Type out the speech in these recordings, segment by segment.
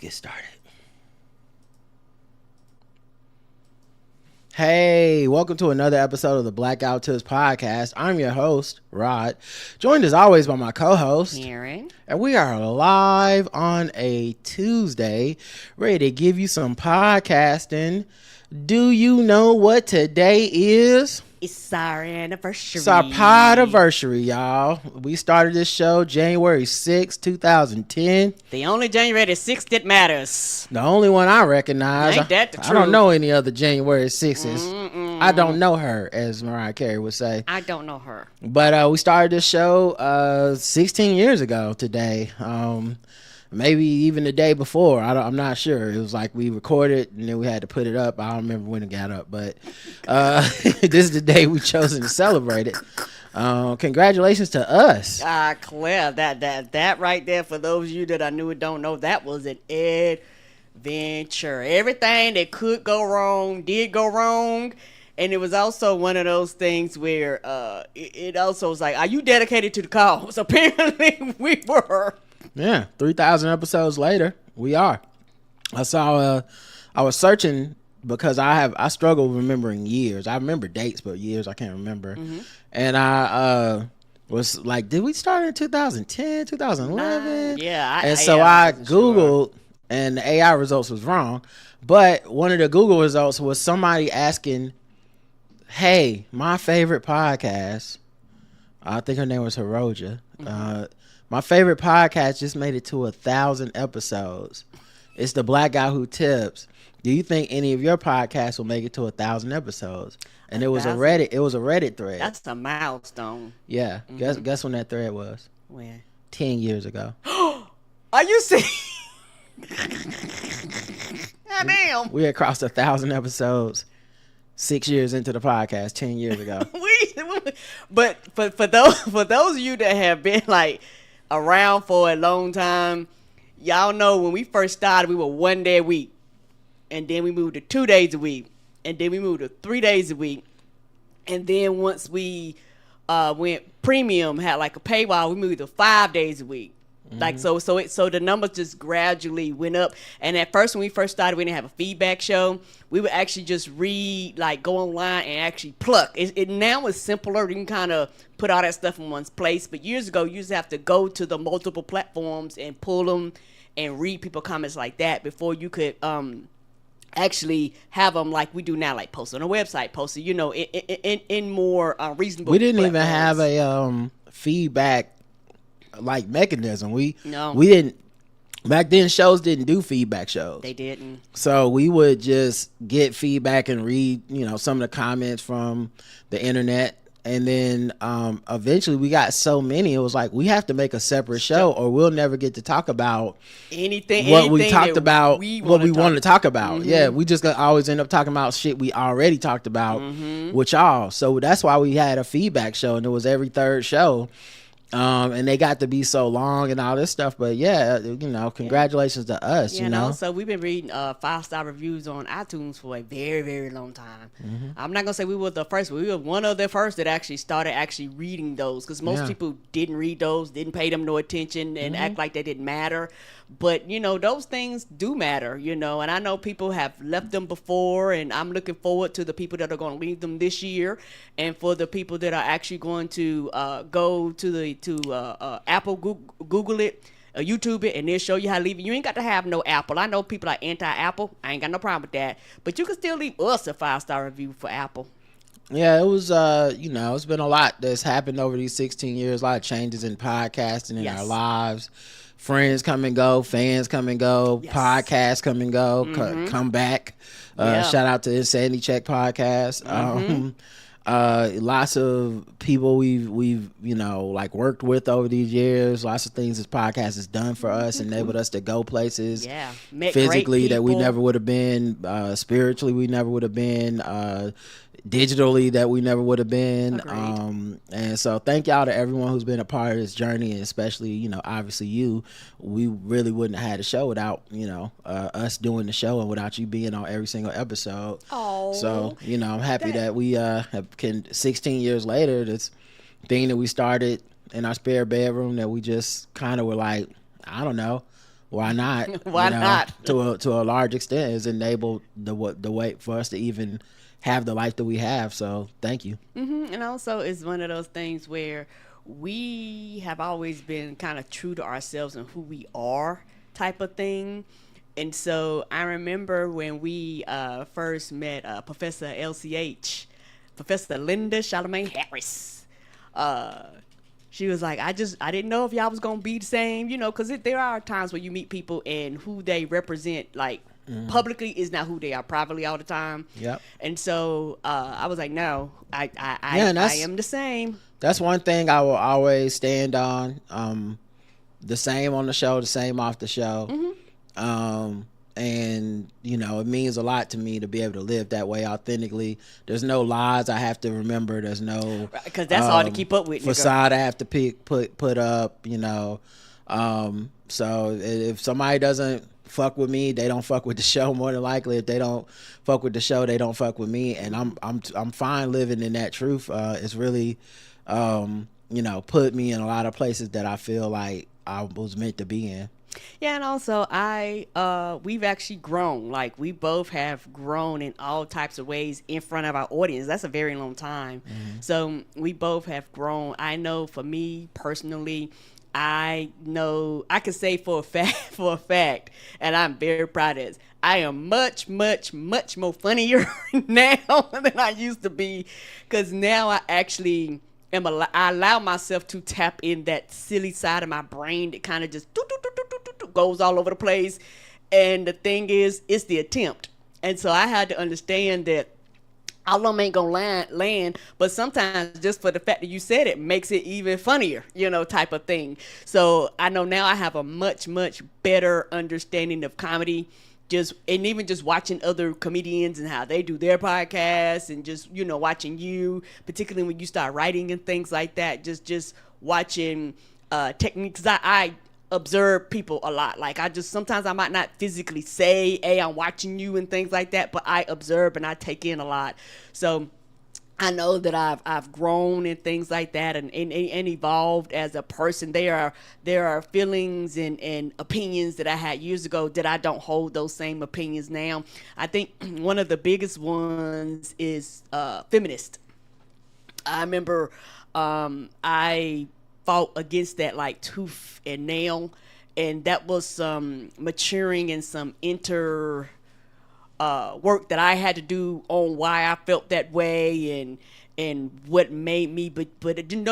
get started. Hey, welcome to another episode of the Blackout Tips podcast. I'm your host, Rod, joined as always by my co-host, Karen. And we are live on a Tuesday, ready to give you some podcasting. Do you know what today is? It's our anniversary. It's our pod-iversary, y'all. We started this show January 6, 2010. The only January 6th that matters. The only one I recognize. Ain't that the truth? I don't know any other January 6s. I don't know her, as Mariah Carey would say. I don't know her. But we started this show 16 years ago today. Maybe even the day before. I'm not sure. It was like we recorded and then we had to put it up. I don't remember when it got up, but this is the day we chosen to celebrate it. Congratulations to us. Claire, that right there, for those of you that I knew and don't know, that was an adventure. Everything that could go wrong did go wrong. And it was also one of those things where it also was like, are you dedicated to the cause? Apparently we were. Yeah, 3,000 episodes later, we are. I was searching because I struggle remembering years. I remember dates, but years I can't remember. Mm-hmm. And I was like, did we start in 2010, 2011? Yeah. I Googled, and the AI results was wrong. But one of the Google results was somebody asking, hey, my favorite podcast, I think her name was Hiroja, my favorite podcast just made it to 1,000 episodes. It's the Black Guy Who Tips. Do you think any of your podcasts will make it to 1,000 episodes? And it was a Reddit thread. That's a milestone. Yeah. Mm-hmm. Guess when that thread was? When? 10 years ago. Are you serious? Damn. We had crossed 1,000 episodes 6 years into the podcast, 10 years ago. But for those of you that have been like around for a long time, y'all know when we first started, we were 1 day a week, and then we moved to 2 days a week, and then we moved to 3 days a week, and then once we went premium, had like a paywall, we moved to 5 days a week. Mm-hmm. Like so the numbers just gradually went up. And at first, when we first started, we didn't have a feedback show. We would actually just read, like go online and actually pluck. It now is simpler. You can kind of put all that stuff in one place. But years ago, you used to have to go to the multiple platforms and pull them and read people comments like that before you could actually have them like we do now, like post on a website, post it, in more reasonable. We didn't platforms. even have a feedback like mechanism. We No. didn't. Back then, shows didn't do feedback shows. They didn't. So we would just get feedback and read, some of the comments from the internet. And then eventually we got so many, it was like, we have to make a separate show or we'll never get to talk about anything we talked about, what we wanted to talk about. Mm-hmm. Yeah, we just always end up talking about shit we already talked about with y'all. So that's why we had a feedback show, and it was every third show. And they got to be so long and all this stuff, but yeah, congratulations to us. So we've been reading 5-star reviews on iTunes for a very, very long time. Mm-hmm. I'm not gonna say we were the first, but we were one of the first that actually started reading those, because most people didn't read those, didn't pay them no attention, and act like they didn't matter. But those things do matter, and I know people have left them before, and I'm looking forward to the people that are going to leave them this year, and for the people that are actually going to go to Apple, Google it, YouTube it, and they'll show you how to leave it. You ain't got to have no Apple. I know people are anti-Apple. I ain't got no problem with that, but you can still leave us a 5-star review for Apple. Yeah, it was, it's been a lot that's happened over these 16 years, a lot of changes in podcasting in our lives. Friends come and go, fans come and go, podcasts come and go, come back. Shout out to Insanity Check podcast. Lots of people we've worked with over these years. Lots of things this podcast has done for us, enabled us to go places physically that we never would have been, spiritually we never would have been, digitally that we never would have been. And so thank y'all to everyone who's been a part of this journey, and especially obviously you. We really wouldn't have had a show without us doing the show and without you being on every single episode. So I'm happy that we can 16 years later, this thing that we started in our spare bedroom that we just kind of were like, I don't know, why not? Why not? To a large extent, has enabled the way for us to even have the life that we have. So thank you. And also, it's one of those things where we have always been kind of true to ourselves and who we are, type of thing. And so I remember when we first met Professor LCH, Professor Linda Charlemagne Harris. She was like, I didn't know if y'all was gonna be the same, because there are times where you meet people and who they represent, like publicly, is not who they are privately all the time. Yep. And so I was like, no, I am the same. That's one thing I will always stand on. The same on the show, the same off the show. And it means a lot to me to be able to live that way authentically. There's no lies I have to remember. There's no, because that's hard to keep up with, facade I have to put up. So if somebody doesn't fuck with me, they don't fuck with the show. More than likely, if they don't fuck with the show, they don't fuck with me. And I'm fine living in that truth. It's really put me in a lot of places that I feel like I was meant to be in. Yeah, and also we've actually grown. Like, we both have grown in all types of ways in front of our audience. That's a very long time. So we both have grown. I know for me personally, I know I can say for a fact, and I'm very proud of this, I am much, much, much more funnier now than I used to be, because now I actually I allow myself to tap in that silly side of my brain that kind of just goes all over the place. And the thing is, it's the attempt. And so I had to understand that all of them ain't gonna land, but sometimes just for the fact that you said it makes it even funnier, type of thing. So I know now I have a much, much better understanding of comedy, and even just watching other comedians and how they do their podcasts, and just watching you, particularly when you start writing and things like that, just watching techniques. I observe people a lot. Like, sometimes I might not physically say, hey, I'm watching you and things like that, but I observe and I take in a lot. So I know that I've grown and things like that, and evolved as a person. There are feelings and opinions that I had years ago that I don't hold those same opinions now. I think one of the biggest ones is feminist. I remember I fought against that like tooth and nail, and that was some maturing and some work that I had to do on why I felt that way and what made me, but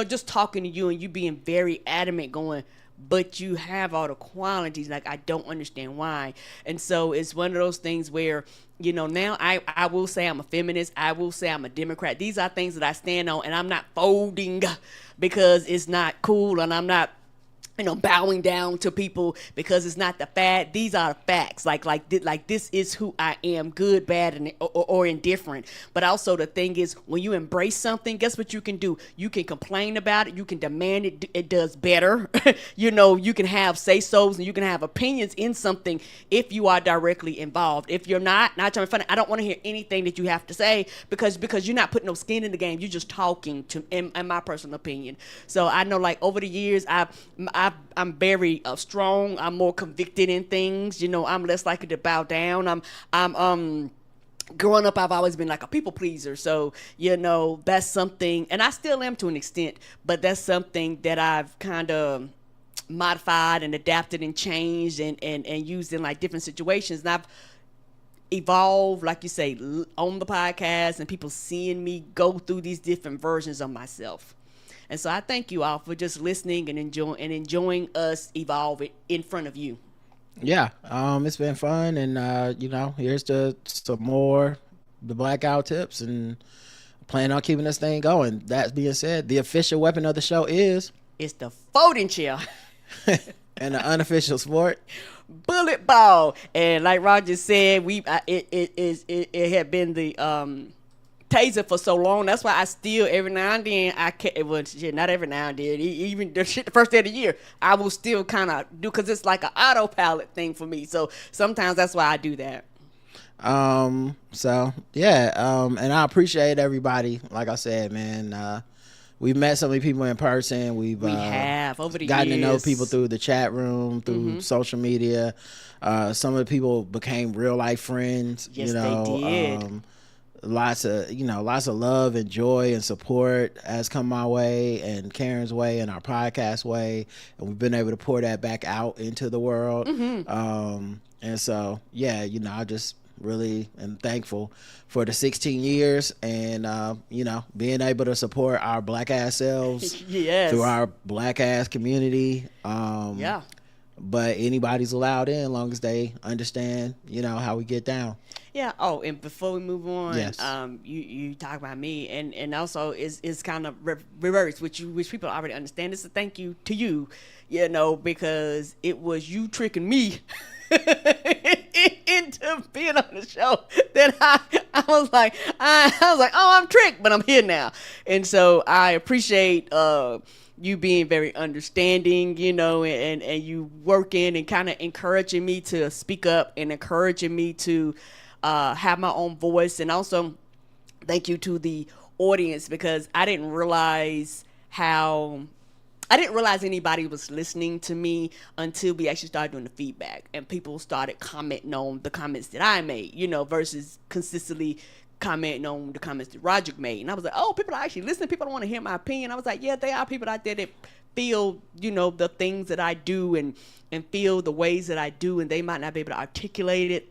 just talking to you and you being very adamant, going, but you have all the qualities, like, I don't understand why. And so it's one of those things where, now I will say I'm a feminist, I will say I'm a Democrat. These are things that I stand on, and I'm not folding because it's not cool, and I'm not bowing down to people because it's not the fad. These are facts. Like this is who I am, good, bad, and or indifferent. But also the thing is, when you embrace something, guess what you can do? You can complain about it. You can demand it does better. You can have say-sos and you can have opinions in something if you are directly involved. If you're not trying to find it, I don't want to hear anything that you have to say because you're not putting no skin in the game. You're just talking in my personal opinion. So I know, like, over the years, I'm very strong. I'm more convicted in things. I'm less likely to bow down. I'm growing up, I've always been like a people pleaser. So, that's something, and I still am to an extent, but that's something that I've kind of modified and adapted and changed and used in like different situations. And I've evolved, like you say, on the podcast, and people seeing me go through these different versions of myself. And so I thank you all for just listening and enjoying us evolve it in front of you. Yeah, it's been fun, and here's to some more the blackout tips, and plan on keeping this thing going. That being said, the official weapon of the show is the folding chair, and the unofficial sport, bullet ball. And like Roger said, it had been the taser for so long. That's why I still every now and then not every now and then, even the first day of the year, I will still kind of do, because it's like an autopilot thing for me. So sometimes that's why I do that. And I appreciate everybody. Like I said, man, we've met so many people in person. We have over the gotten years. to know people through the chat room, through social media. Some of the people became real life friends. Yes, they did. Lots of love and joy and support has come my way and Karen's way and our podcast way, and we've been able to pour that back out into the world. And so I just really am thankful for the 16 years and being able to support our black ass selves through our black ass community. But anybody's allowed in, as long as they understand how we get down. Yeah. Oh, and before we move on, yes. You talk about me, and also is kind of reverse, which people already understand. It's a thank you to you, because it was you tricking me into being on the show that I was like, oh, I'm tricked, but I'm here now, and so I appreciate you being very understanding, and you working and kind of encouraging me to speak up and encouraging me to have my own voice. And also thank you to the audience, because I didn't realize anybody was listening to me until we actually started doing the feedback and people started commenting on the comments that I made, versus consistently commenting on the comments that Roger made. And I was like, oh, people are actually listening. People don't want to hear my opinion. I was like, yeah, there are people out there that feel, the things that I do and feel the ways that I do, and they might not be able to articulate it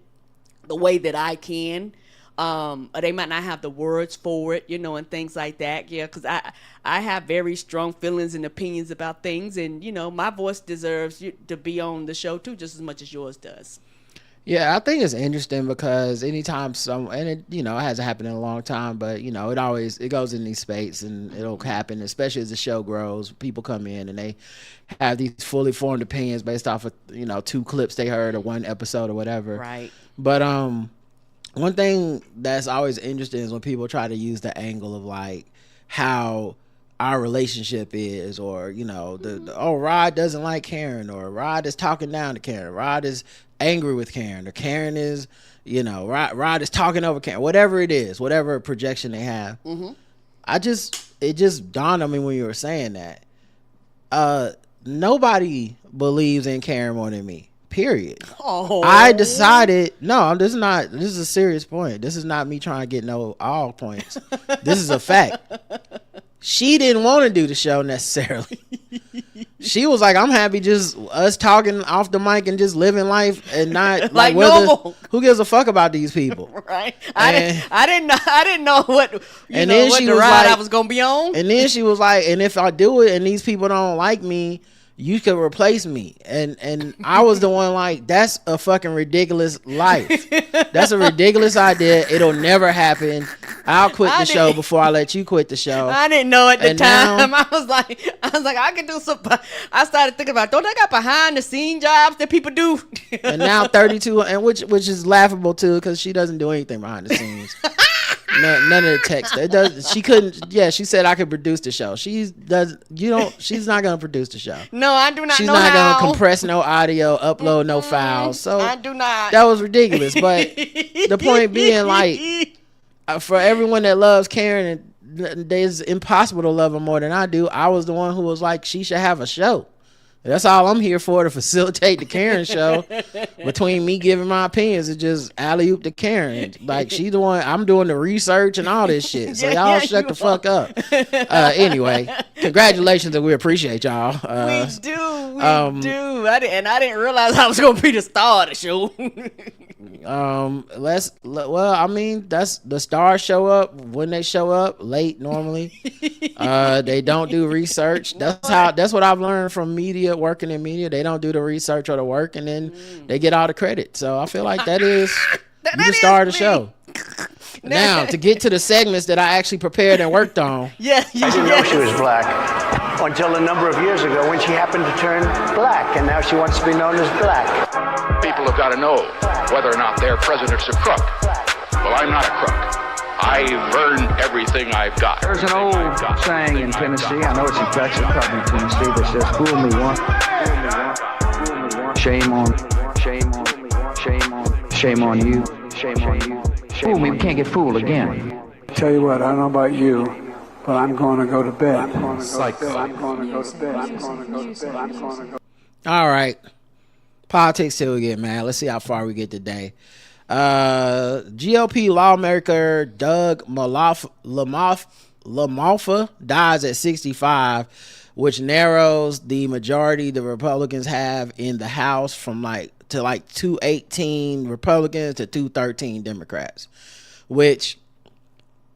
the way that I can. Or they might not have the words for it, and things like that. Yeah, because I have very strong feelings and opinions about things, and, my voice deserves to be on the show too, just as much as yours does. Yeah, I think it's interesting because anytime it hasn't happened in a long time, but it goes in these spates and it'll happen, especially as the show grows. People come in and they have these fully formed opinions based off of 2 clips they heard or 1 episode or whatever. Right. But one thing that's always interesting is when people try to use the angle of like how our relationship is, or Rod doesn't like Karen, or Rod is talking down to Karen, Rod is angry with Karen, or Karen is Rod is talking over Karen, whatever it is, whatever projection they have. It just dawned on me when you were saying that nobody believes in Karen more than me, period. I decided, this is a serious point. This is not me trying to get all points. This is a fact. She didn't want to do the show necessarily. She was like, I'm happy just us talking off the mic and just living life and not like normal. Who gives a fuck about these people? Right. I didn't know what ride I was gonna be on. And then she was like, and if I do it and these people don't like me, you could replace me. And I was the one like, that's a fucking ridiculous life. That's a ridiculous idea. It'll never happen. I'll quit the show before I let you quit the show. I didn't know at the time. I was like, I can do some. I started thinking about, don't they got behind the scene jobs that people do? And now 32, and which is laughable too, because she doesn't do anything behind the scenes. None of the text. It does. She couldn't. Yeah, she said I could produce the show. She's not gonna produce the show. No, I do not. She's know not how. gonna compress no audio, upload no files. So I do not. That was ridiculous. But the point being, like, for everyone that loves Karen, it's impossible to love her more than I do. I was the one who was like, she should have a show. That's all I'm here for, to facilitate the Karen show. Between me giving my opinions, it's just alley-oop to Karen. Like, she's the one, I'm doing the resurch and all this shit. So y'all shut the fuck up. Anyway, congratulations, and we appreciate y'all. We do. I didn't realize I was going to be the star of the show. That's the stars show up when they show up, late normally. They don't do research. That's what I've learned from media, working in media. They don't do the research or the work, and then they get all the credit. So I feel like that is the star of the show. Now, to get to the segments that I actually prepared and worked on. I didn't know she was black until a number of years ago when she happened to turn black, and now she wants to be known as black. People have got to know whether or not their president's a crook. Well, I'm not a crook. I've earned everything I've got. There's an old saying in Tennessee, I know it's in Texas, probably in Tennessee, that says, fool me once, shame on you. Fool me, we can't get fooled again. Tell you what, I don't know about you, but I'm going to go to bed. All right. Politics till we get mad. Let's see how far we get today. GOP lawmaker Doug LaMalfa dies at 65, which narrows the majority the Republicans have in the House from 218 Republicans to 213 Democrats, which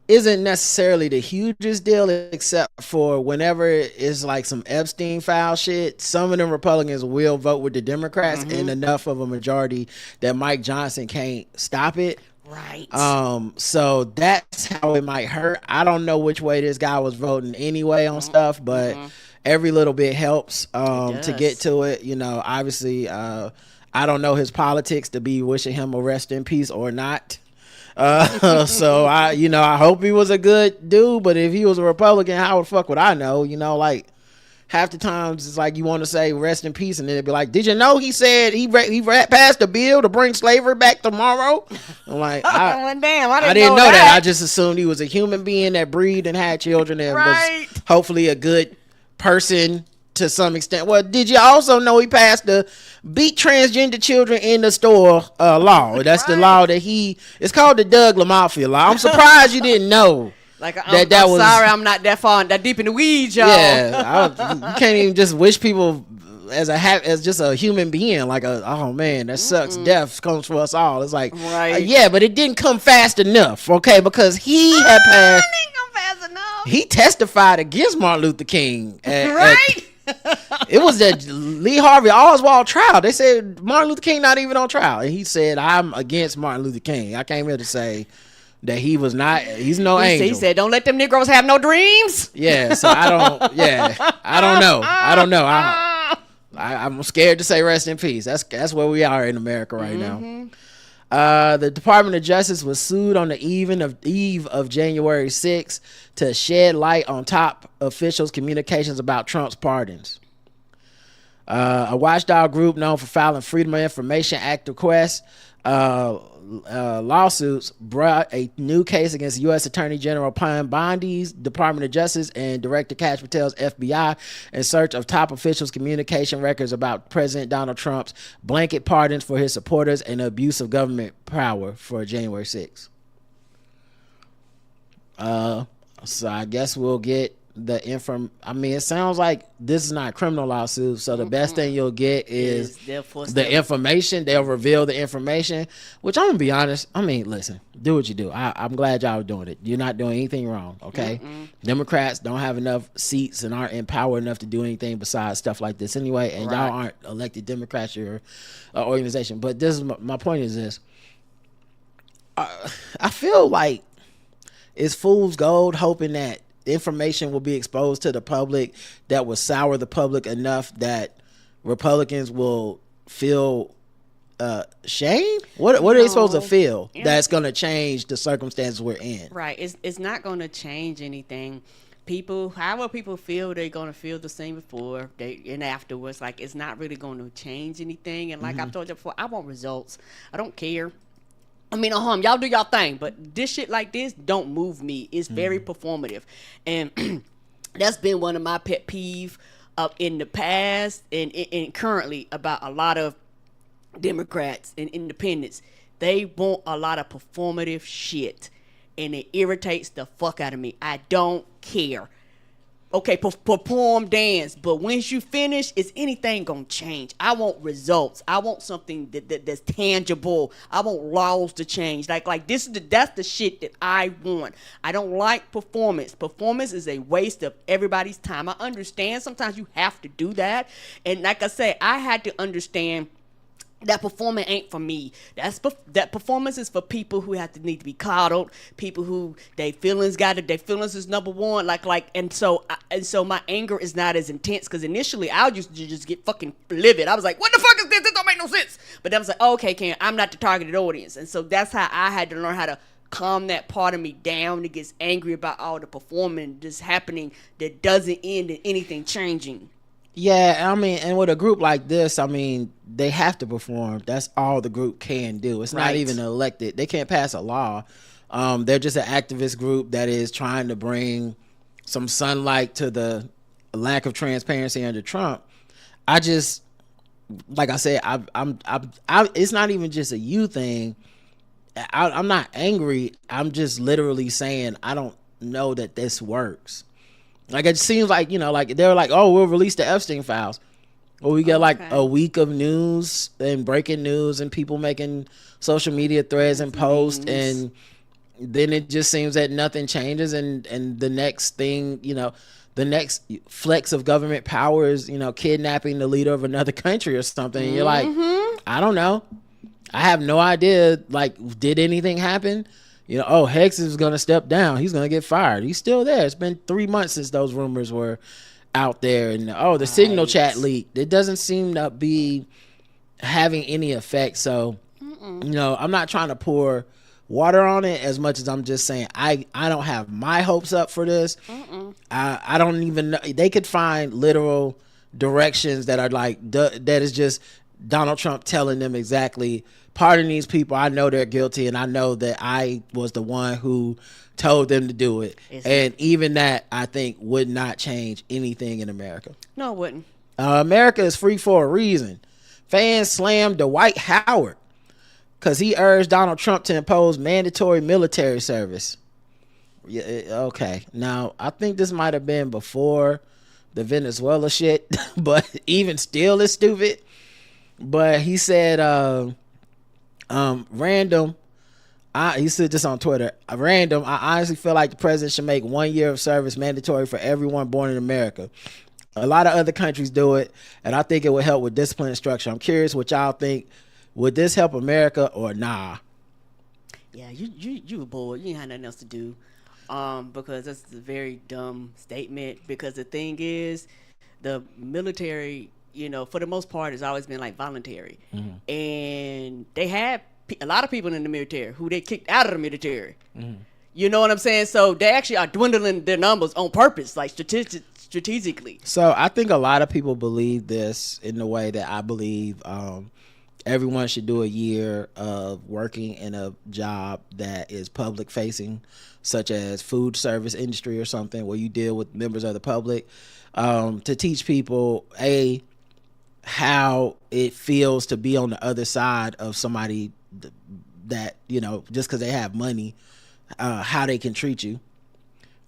isn't necessarily the hugest deal, except for whenever it's like some Epstein file shit, some of them Republicans will vote with the Democrats in enough of a majority that Mike Johnson can't stop it. Right. So that's how it might hurt. I don't know which way this guy was voting anyway on stuff, but every little bit helps to get to it. You know, obviously, I don't know his politics to be wishing him a rest in peace or not. So I hope he was a good dude, but if he was a Republican, how the fuck would I know? You know, like half the times it's like you want to say rest in peace, and then it'd be like, did you know he said he passed a bill to bring slavery back tomorrow? I'm like, I didn't know that. I just assumed he was a human being that breathed and had children and was hopefully a good person to some extent. Well, did you also know he passed the beat transgender children in the store law? That's the law that it's called the Doug LaMalfa law. I'm surprised you didn't know. Like, I'm sorry, I'm not that deep in the weeds, y'all. Yeah, you can't even just wish people as just a human being. Like, oh man, that sucks. Death comes for us all. It's like, yeah, but it didn't come fast enough, okay? Because he had passed. It didn't come fast enough. He testified against Martin Luther King. It was the Lee Harvey Oswald trial. They said Martin Luther King not even on trial, and he said, I'm against Martin Luther King. I came here to say that he's no angel. He said, don't let them Negroes have no dreams. Yeah, so I don't know. I'm scared to say rest in peace. That's where we are in America right now. The Department of Justice was sued on the eve of January 6th to shed light on top officials' communications about Trump's pardons. A watchdog group known for filing Freedom of Information Act requests lawsuits brought a new case against U.S. Attorney General Pam Bondi's Department of Justice and Director Kash Patel's FBI in search of top officials' communication records about President Donald Trump's blanket pardons for his supporters and abuse of government power for January 6th. So I guess we'll get the it sounds like this is not a criminal lawsuit, so the best thing you'll get is the information. They'll reveal the information, which I'm gonna be honest, listen, do what you do. I'm glad y'all are doing it. You're not doing anything wrong, okay? Democrats don't have enough seats and aren't empowered enough to do anything besides stuff like this anyway, and y'all aren't elected Democrats, your organization. But this is my point is this. I feel like it's fool's gold hoping that information will be exposed to the public that will sour the public enough that Republicans will feel shame. What are they supposed to feel that's going to change the circumstances we're in? Right. It's not going to change anything. However people feel, they're going to feel the same before and afterwards. Like, it's not really going to change anything. And like I've told you before, I want results. I don't care. Y'all do y'all thing, but this shit like this don't move me. It's very performative, and that's been one of my pet peeves in the past and currently about a lot of Democrats and independents. They want a lot of performative shit, and it irritates the fuck out of me. I don't care. Okay, perform, dance, but once you finish, is anything gonna change? I want results. I want something that's tangible. I want laws to change. Like that's the shit that I want. I don't like performance. Performance is a waste of everybody's time. I understand sometimes you have to do that, and like I say, I had to understand that performance ain't for me. That performance is for people who need to be coddled, people who their feelings is number one. And so my anger is not as intense, because initially I used to just get fucking livid. I was like, what the fuck is this? This don't make no sense. But then I was like, oh, okay, Ken, I'm not the targeted audience. And so that's how I had to learn how to calm that part of me down that gets angry about all the performance just happening that doesn't end in anything changing. Yeah, and with a group like this, they have to perform. That's all the group can do. It's not even elected. They can't pass a law. They're just an activist group that is trying to bring some sunlight to the lack of transparency under Trump. I just, like I said, I'm it's not even just a you thing. I'm not angry. I'm just literally saying I don't know that this works. Like, it seems like, like they're like, oh, we'll release the Epstein files. Well, we get like a week of news and breaking news and people making social media threads and posts, and then it just seems that nothing changes, and the next thing, the next flex of government power is, kidnapping the leader of another country or something. And you're like, I don't know. I have no idea. Like, did anything happen? Hex is going to step down. He's going to get fired. He's still there. It's been 3 months since those rumors were out there. And, the Signal chat leaked. It doesn't seem to be having any effect. So, I'm not trying to pour water on it as much as I'm just saying I don't have my hopes up for this. I don't even know. They could find literal directions that are like, that is just Donald Trump telling them exactly, pardon these people, I know they're guilty, and I know that I was the one who told them to do it. And even that, I think, would not change anything in America. No, it wouldn't. America is free for a reason. Fans slammed Dwight Howard because he urged Donald Trump to impose mandatory military service. Yeah, okay. Now, I think this might have been before the Venezuela shit, but even still it's stupid. But he said, random, he said this on Twitter, random, I honestly feel like the president should make 1 year of service mandatory for everyone born in America. A lot of other countries do it, and I think it would help with discipline and structure. I'm curious what y'all think. Would this help America or nah? Yeah, you were bored. You ain't had nothing else to do. Because that's a very dumb statement. Because the thing is, the military, for the most part, has always been like voluntary. And they had a lot of people in the military who they kicked out of the military. You know what I'm saying? So they actually are dwindling their numbers on purpose, like strategically. So I think a lot of people believe this in the way that I believe everyone should do a year of working in a job that is public facing, such as food service industry or something, where you deal with members of the public, to teach people how it feels to be on the other side of somebody that, just because they have money, how they can treat you.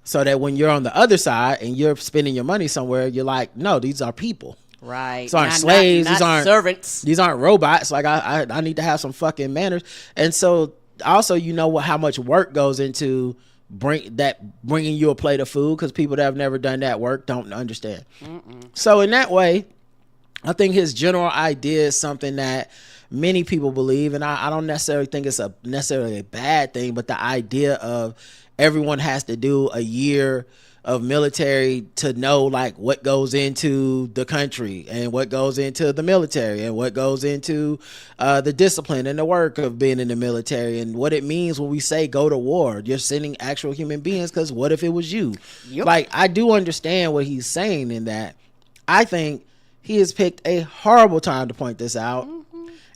So that when you're on the other side and you're spending your money somewhere, you're like, no, these are people. Right. These aren't slaves. Not these aren't servants. These aren't robots. Like, I need to have some fucking manners. And so also, how much work goes into bringing you a plate of food, because people that have never done that work don't understand. So in that way, I think his general idea is something that many people believe, and I don't necessarily think it's necessarily a bad thing, but the idea of everyone has to do a year of military to know like what goes into the country and what goes into the military and what goes into the discipline and the work of being in the military and what it means when we say go to war. You're sending actual human beings, because what if it was you? Like, I do understand what he's saying in that. I think he has picked a horrible time to point this out.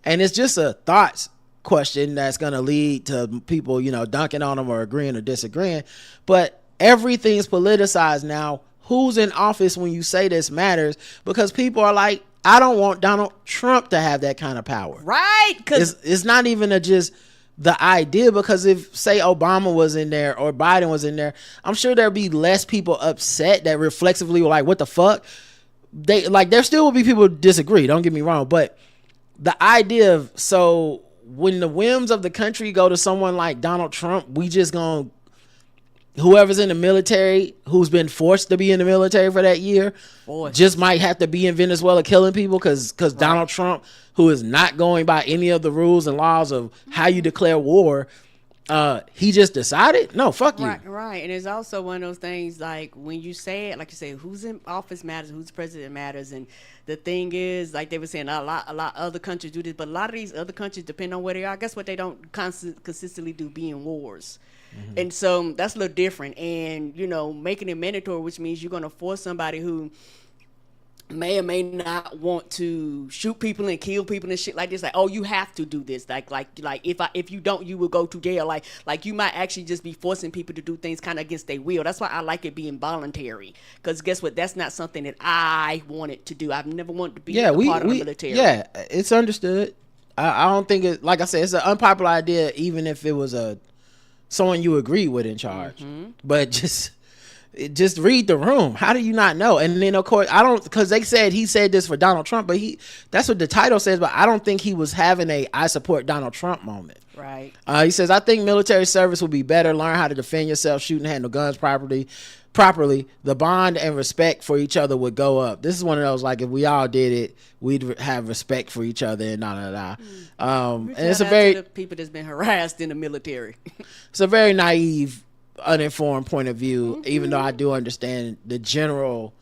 And it's just a thoughts question that's going to lead to people, dunking on him or agreeing or disagreeing. But everything's politicized now. Who's in office when you say this matters, because people are like, I don't want Donald Trump to have that kind of power. Right. Because it's not even just the idea, because if, say, Obama was in there or Biden was in there, I'm sure there'd be less people upset that reflexively were like, what the fuck? There still will be people who disagree, don't get me wrong, but the idea of, so when the whims of the country go to someone like Donald Trump, we just gonna, whoever's in the military, who's been forced to be in the military for that year, just might have to be in Venezuela killing people because Donald Trump, who is not going by any of the rules and laws of how you declare war, he just decided, no, fuck you. Right. And it's also one of those things, like when you say it, like you say, who's in office matters, who's president matters. And the thing is, like they were saying, a lot of other countries do this, but a lot of these other countries, depending on where they are, guess what they don't consistently do? Be in wars. And so that's a little different. And, making it mandatory, which means you're going to force somebody who may or may not want to shoot people and kill people and shit like this. Like, oh, you have to do this. Like if you don't, you will go to jail. Like you might actually just be forcing people to do things kind of against their will. That's why I like it being voluntary. Because guess what? That's not something that I wanted to do. I've never wanted to be part of the military. Yeah, it's understood. I don't think it. Like I said, it's an unpopular idea, even if it was someone you agree with in charge. But just read the room. How do you not know? And then of course because they said he said this for Donald Trump, but that's what the title says, but I don't think he was having a I support Donald Trump moment. Right. He says, I think military service will be better. Learn how to defend yourself, shoot and handle guns properly. The bond and respect for each other would go up. This is one of those, like, if we all did it, we'd have respect for each other and and it's a very the people that's been harassed in the military. It's a very naive, uninformed point of view, even though I do understand the general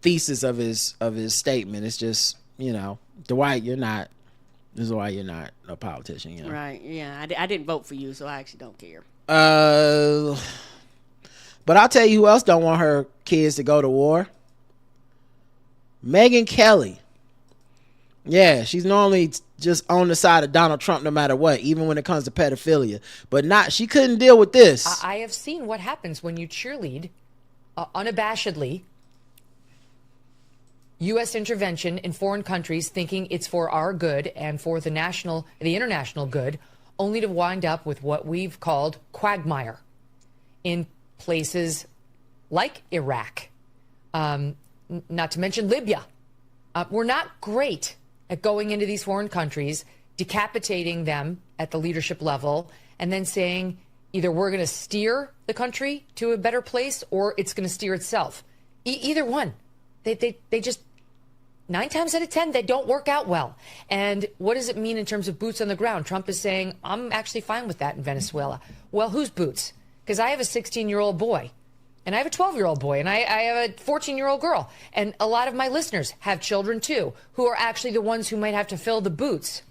thesis of his statement. It's just, Dwight, this is why you're not a politician, Right, yeah. I didn't vote for you, so I actually don't care. But I'll tell you who else don't want her kids to go to war. Megyn Kelly. Yeah, she's normally just on the side of Donald Trump no matter what, even when it comes to pedophilia. But she couldn't deal with this. I have seen what happens when you cheerlead unabashedly U.S. intervention in foreign countries, thinking it's for our good and for the international good, only to wind up with what we've called quagmire in places like Iraq, not to mention Libya. We're not great at going into these foreign countries, decapitating them at the leadership level, and then saying either we're going to steer the country to a better place or it's going to steer itself. Either one. They just, 9 times out of 10, they don't work out well. And what does it mean in terms of boots on the ground? Trump is saying, I'm actually fine with that in Venezuela. Well, whose boots? Because I have a 16-year-old boy, and I have a 12-year-old boy, and I have a 14-year-old girl. And a lot of my listeners have children, too, who are actually the ones who might have to fill the boots.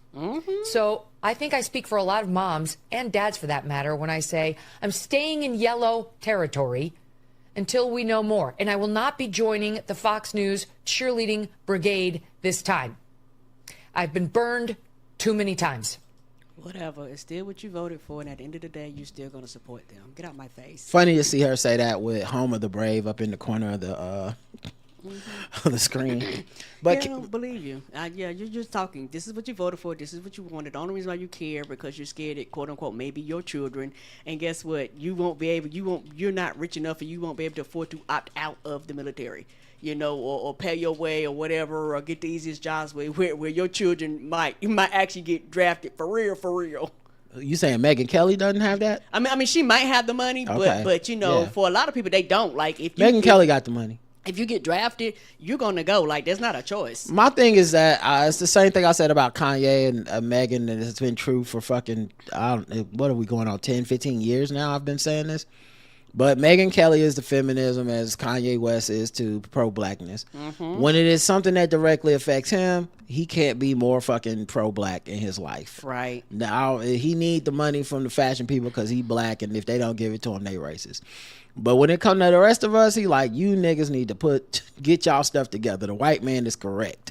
So I think I speak for a lot of moms and dads, for that matter, when I say I'm staying in yellow territory until we know more. And I will not be joining the Fox News cheerleading brigade this time. I've been burned too many times. Whatever. It's still what you voted for, and at the end of the day, you're still going to support them. Get out my face. Funny to see her say that with Homer the Brave up in the corner of the of the screen. But I don't believe you. You're just talking. This is what you voted for. This is what you wanted. The only reason why you care because you're scared that, quote unquote, maybe your children. And guess what? You won't be able. You're not rich enough, and you won't be able to afford to opt out of the military. Or pay your way or whatever, or get the easiest jobs where your children might actually get drafted for real. You saying Megyn Kelly doesn't have that? I mean, she might have the money, okay. but for a lot of people, they don't. Like Megyn Kelly got the money. If you get drafted, you're gonna go. Like, there's not a choice. My thing is that it's the same thing I said about Kanye and Megyn, and it's been true for fucking what are we going on 10, 15 years now? I've been saying this. But Megyn Kelly is to feminism as Kanye West is to pro-blackness. When it is something that directly affects him, he can't be more fucking pro-black in his life. Right. Now, he need the money from the fashion people because he black, and if they don't give it to him, they racist. But when it comes to the rest of us, he like, you niggas need to get y'all stuff together. The white man is correct.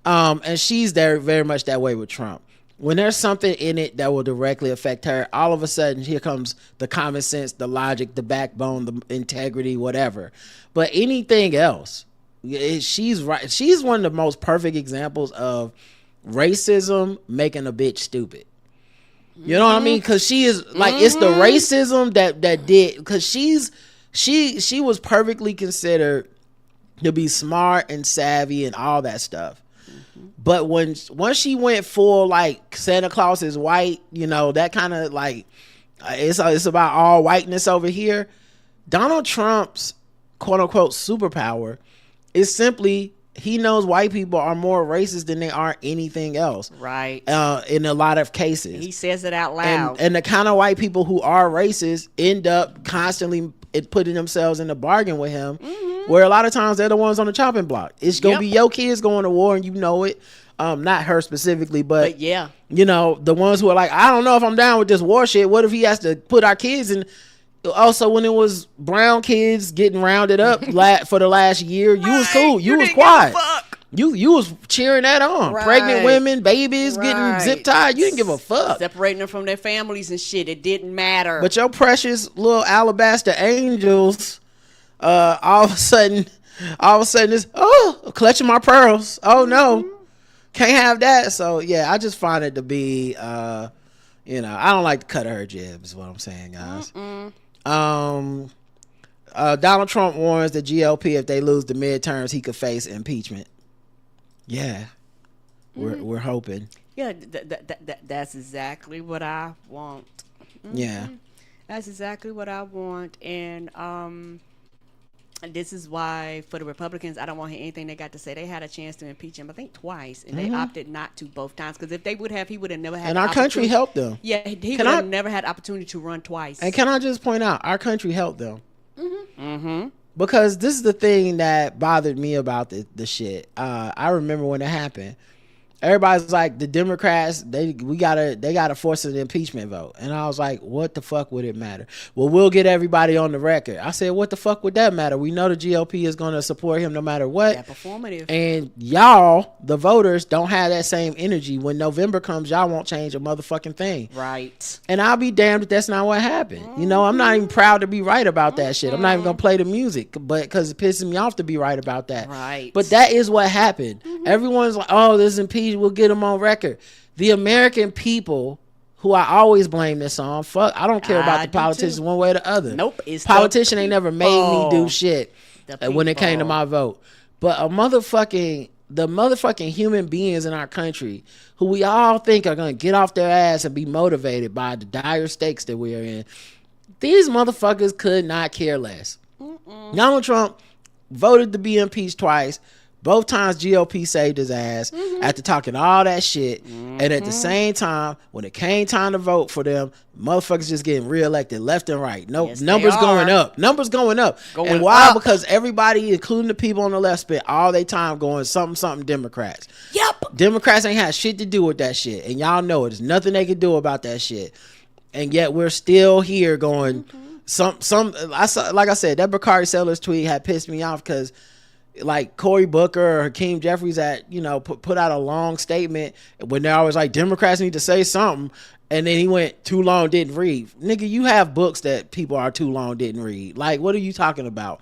And she's there very much that way with Trump. When there's something in it that will directly affect her, all of a sudden here comes the common sense, the logic, the backbone, the integrity, whatever. But anything else, she's right. She's one of the most perfect examples of racism making a bitch stupid. You know what I mean? Because she is like, it's the racism that did, because she was perfectly considered to be smart and savvy and all that stuff. But once she went full like Santa Claus is white, that kind of like it's about all whiteness over here. Donald Trump's quote unquote superpower is simply he knows white people are more racist than they are anything else. Right. In a lot of cases. He says it out loud. And the kind of white people who are racist end up constantly putting themselves in the bargain with him. Where a lot of times they're the ones on the chopping block. It's gonna be your kids going to war, and you know it. Not her specifically, but yeah, the ones who are like, I don't know if I'm down with this war shit. What if he has to put our kids in? Also, when it was brown kids getting rounded up for the last year, you was cool. You was quiet. You was cheering that on. Right. Pregnant women, babies getting zip tied. You didn't give a fuck. Separating them from their families and shit. It didn't matter. But your precious little alabaster angels, all of a sudden, it's clutching my pearls. Oh no, can't have that. So yeah, I just find it to be, I don't like the cut of her jib. Is what I'm saying, guys. Donald Trump warns the GOP if they lose the midterms, he could face impeachment. Yeah, we're hoping. Yeah, that's exactly what I want. Yeah, that's exactly what I want, and this is why for the Republicans, I don't want to hear anything they got to say. They had a chance to impeach him, I think twice, and they opted not to both times. Because if they would have, he would have never had. And our country helped them. Yeah, he would have never had opportunity to run twice. And can I just point out, our country helped them. Because this is the thing that bothered me about the shit. I remember when it happened. Everybody's like, the Democrats, they gotta force an impeachment vote. And I was like, what the fuck would it matter? Well, we'll get everybody on the record. I said, what the fuck would that matter? We know the GOP is gonna support him no matter what. That performative. And y'all, the voters, don't have that same energy. When November comes, y'all won't change a motherfucking thing. Right. And I'll be damned if that's not what happened. I'm not even proud to be right about that shit. I'm not even gonna play the music, but because it pisses me off to be right about that. Right. But that is what happened. Everyone's like, oh, this impeachment, we'll get them on record. The American people, who I always blame this on, fuck, I don't care about the politicians one way or the other. Nope. It's politician ain't never made me do shit when it came to my vote. But the motherfucking human beings in our country who we all think are going to get off their ass and be motivated by the dire stakes that we're in, these motherfuckers could not care less. Donald Trump voted to be impeached twice. Both times GOP saved his ass after talking all that shit. And at the same time, when it came time to vote for them, motherfuckers just getting reelected left and right. Numbers going up. Numbers going up. And why? Because everybody, including the people on the left, spent all their time going something Democrats. Yep. Democrats ain't had shit to do with that shit. And y'all know it. There's nothing they can do about that shit. And yet we're still here going like I said, that Bakari Sellers tweet had pissed me off because like Cory Booker or Hakeem Jeffries put out a long statement when they're always like, Democrats need to say something, and then he went too long, didn't read. Nigga, you have books that people are too long, didn't read. Like, what are you talking about?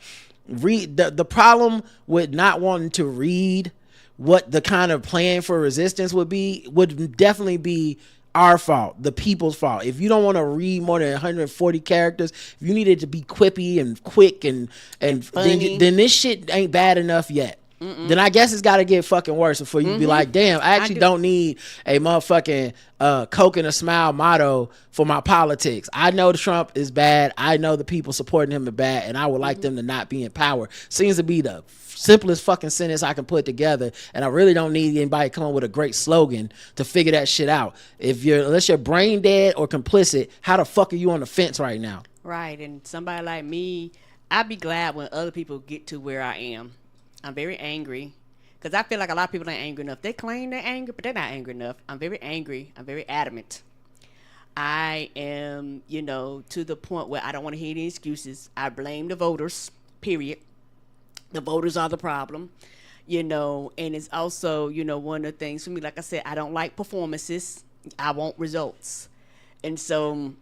Read. The problem with not wanting to read what the kind of plan for resistance would definitely be our fault, the people's fault. If you don't want to read more than 140 characters, if you need it to be quippy and quick and then this shit ain't bad enough yet. Then I guess it's got to get fucking worse before you be like, damn, I actually don't need a motherfucking Coke and a smile motto for my politics. I know the Trump is bad. I know the people supporting him are bad, and I would like them to not be in power. Seems to be the simplest fucking sentence I can put together, and I really don't need anybody coming with a great slogan to figure that shit out. Unless you're brain dead or complicit, how the fuck are you on the fence right now? Right, and somebody like me, I'd be glad when other people get to where I am. I'm very angry because I feel like a lot of people ain't angry enough. They claim they're angry, but they're not angry enough. I'm very angry. I'm very adamant. I am, to the point where I don't want to hear any excuses. I blame the voters, period. The voters are the problem, and it's also, one of the things for me, like I said, I don't like performances. I want results. And so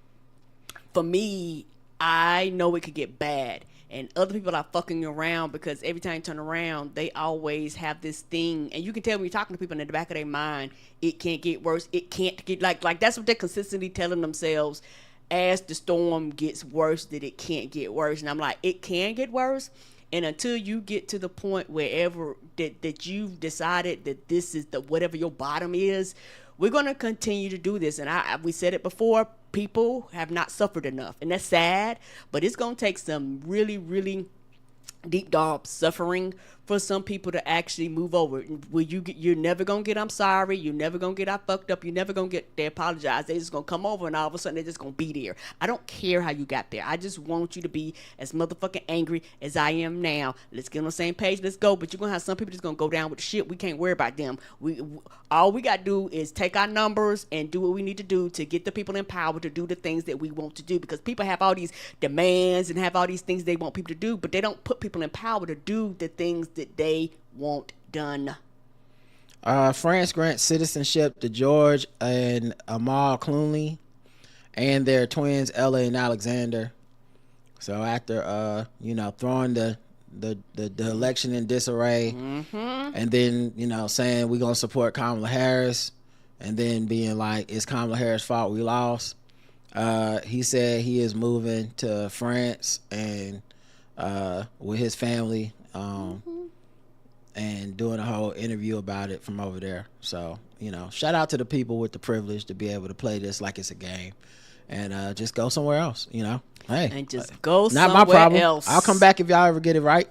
for me, I know it could get bad. And other people are fucking around because every time you turn around, they always have this thing. And you can tell when you're talking to people in the back of their mind, it can't get worse. It can't get like that's what they're consistently telling themselves as the storm gets worse, that it can't get worse. And I'm like, it can get worse. And until you get to the point wherever that you've decided that this is whatever your bottom is, we're going to continue to do this. And we said it before, people have not suffered enough. And that's sad, but it's going to take some really, really deep, dark suffering for some people to actually move over. You're never going to get, I'm sorry. You're never going to get, I fucked up. You're never going to get, they apologize. They're just going to come over and all of a sudden they're just going to be there. I don't care how you got there. I just want you to be as motherfucking angry as I am now. Let's get on the same page. Let's go. But you're going to have some people just going to go down with the shit. We can't worry about them. All we got to do is take our numbers and do what we need to do to get the people in power to do the things that we want to do, because people have all these demands and have all these things they want people to do, but they don't put people in power to do the things that they want done. France grants citizenship to George and Jamal Clooney and their twins Ella and Alexander. So after throwing the election in disarray, and then saying we're gonna support Kamala Harris, and then being like it's Kamala Harris' fault we lost. He said he is moving to France and with his family, and doing a whole interview about it from over there. So shout out to the people with the privilege to be able to play this like it's a game, and just go somewhere else. Hey, and just go not somewhere my problem. else. I'll come back if y'all ever get it right.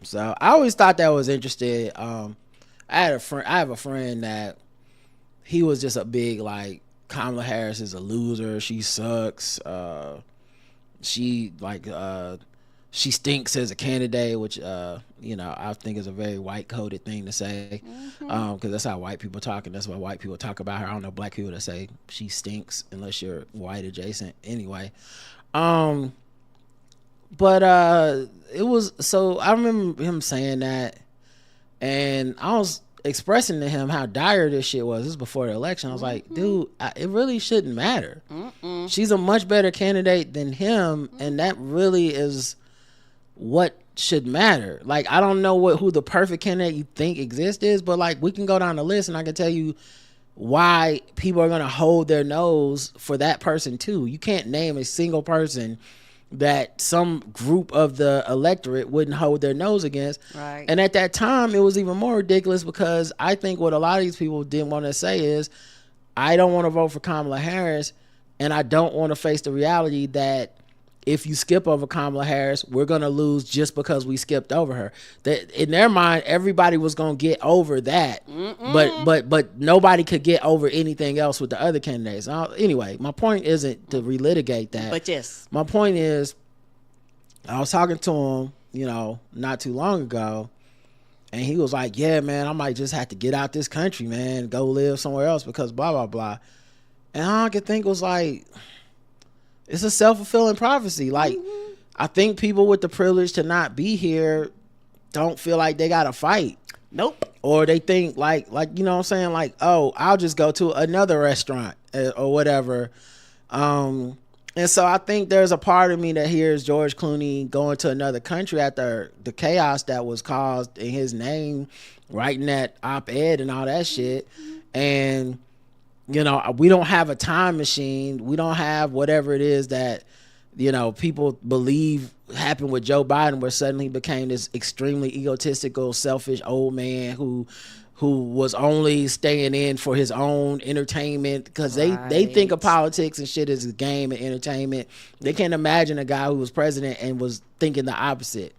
So I always thought that was interesting. I have a friend that he was just a big like Kamala Harris is a loser. She sucks. She stinks as a candidate, which I think is a very white coded thing to say, because that's how white people talk, and that's why white people talk about her. I don't know black people that say she stinks unless you're white adjacent. Anyway, but it was so I remember him saying that, and I was expressing to him how dire this shit was. This was before the election. I was like, dude, it really shouldn't matter. She's a much better candidate than him, and that really is what should matter. Like, I don't know who the perfect candidate you think exists is, but like we can go down the list and I can tell you why people are going to hold their nose for that person too. You can't name a single person that some group of the electorate wouldn't hold their nose against. Right. And at that time, it was even more ridiculous because I think what a lot of these people didn't want to say is, I don't want to vote for Kamala Harris, and I don't want to face the reality that if you skip over Kamala Harris, we're going to lose just because we skipped over her. That in their mind, everybody was going to get over that, but nobody could get over anything else with the other candidates. Anyway, my point isn't to relitigate that. But yes, my point is, I was talking to him, not too long ago, and he was like, "Yeah, man, I might just have to get out this country, man, go live somewhere else because blah blah blah." And all I could think was like, it's a self-fulfilling prophecy. Like, I think people with the privilege to not be here don't feel like they gotta fight. Nope. Or they think like you know what I'm saying, like, oh, I'll just go to another restaurant or whatever. And so I think there's a part of me that hears George Clooney going to another country after the chaos that was caused in his name, writing that op-ed and all that shit. And we don't have a time machine. We don't have whatever it is that, people believe happened with Joe Biden, where suddenly he became this extremely egotistical, selfish old man who was only staying in for his own entertainment, because they think of politics and shit as a game and entertainment. They can't imagine a guy who was president and was thinking the opposite,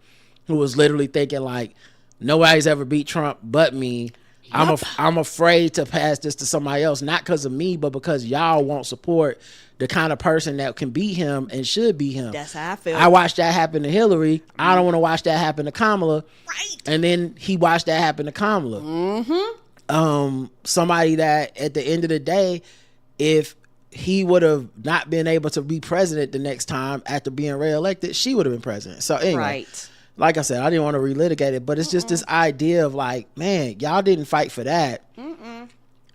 who was literally thinking like, nobody's ever beat Trump but me. Yep. I'm afraid to pass this to somebody else, not because of me, but because y'all won't support the kind of person that can beat him and should beat him. That's how I feel. I watched that happen to Hillary. I don't want to watch that happen to Kamala. Right. And then he watched that happen to Kamala. Somebody that at the end of the day, if he would have not been able to be president the next time after being reelected, she would have been president. So anyway. Right. Like I said, I didn't want to relitigate it, but it's just this idea of like, man, y'all didn't fight for that.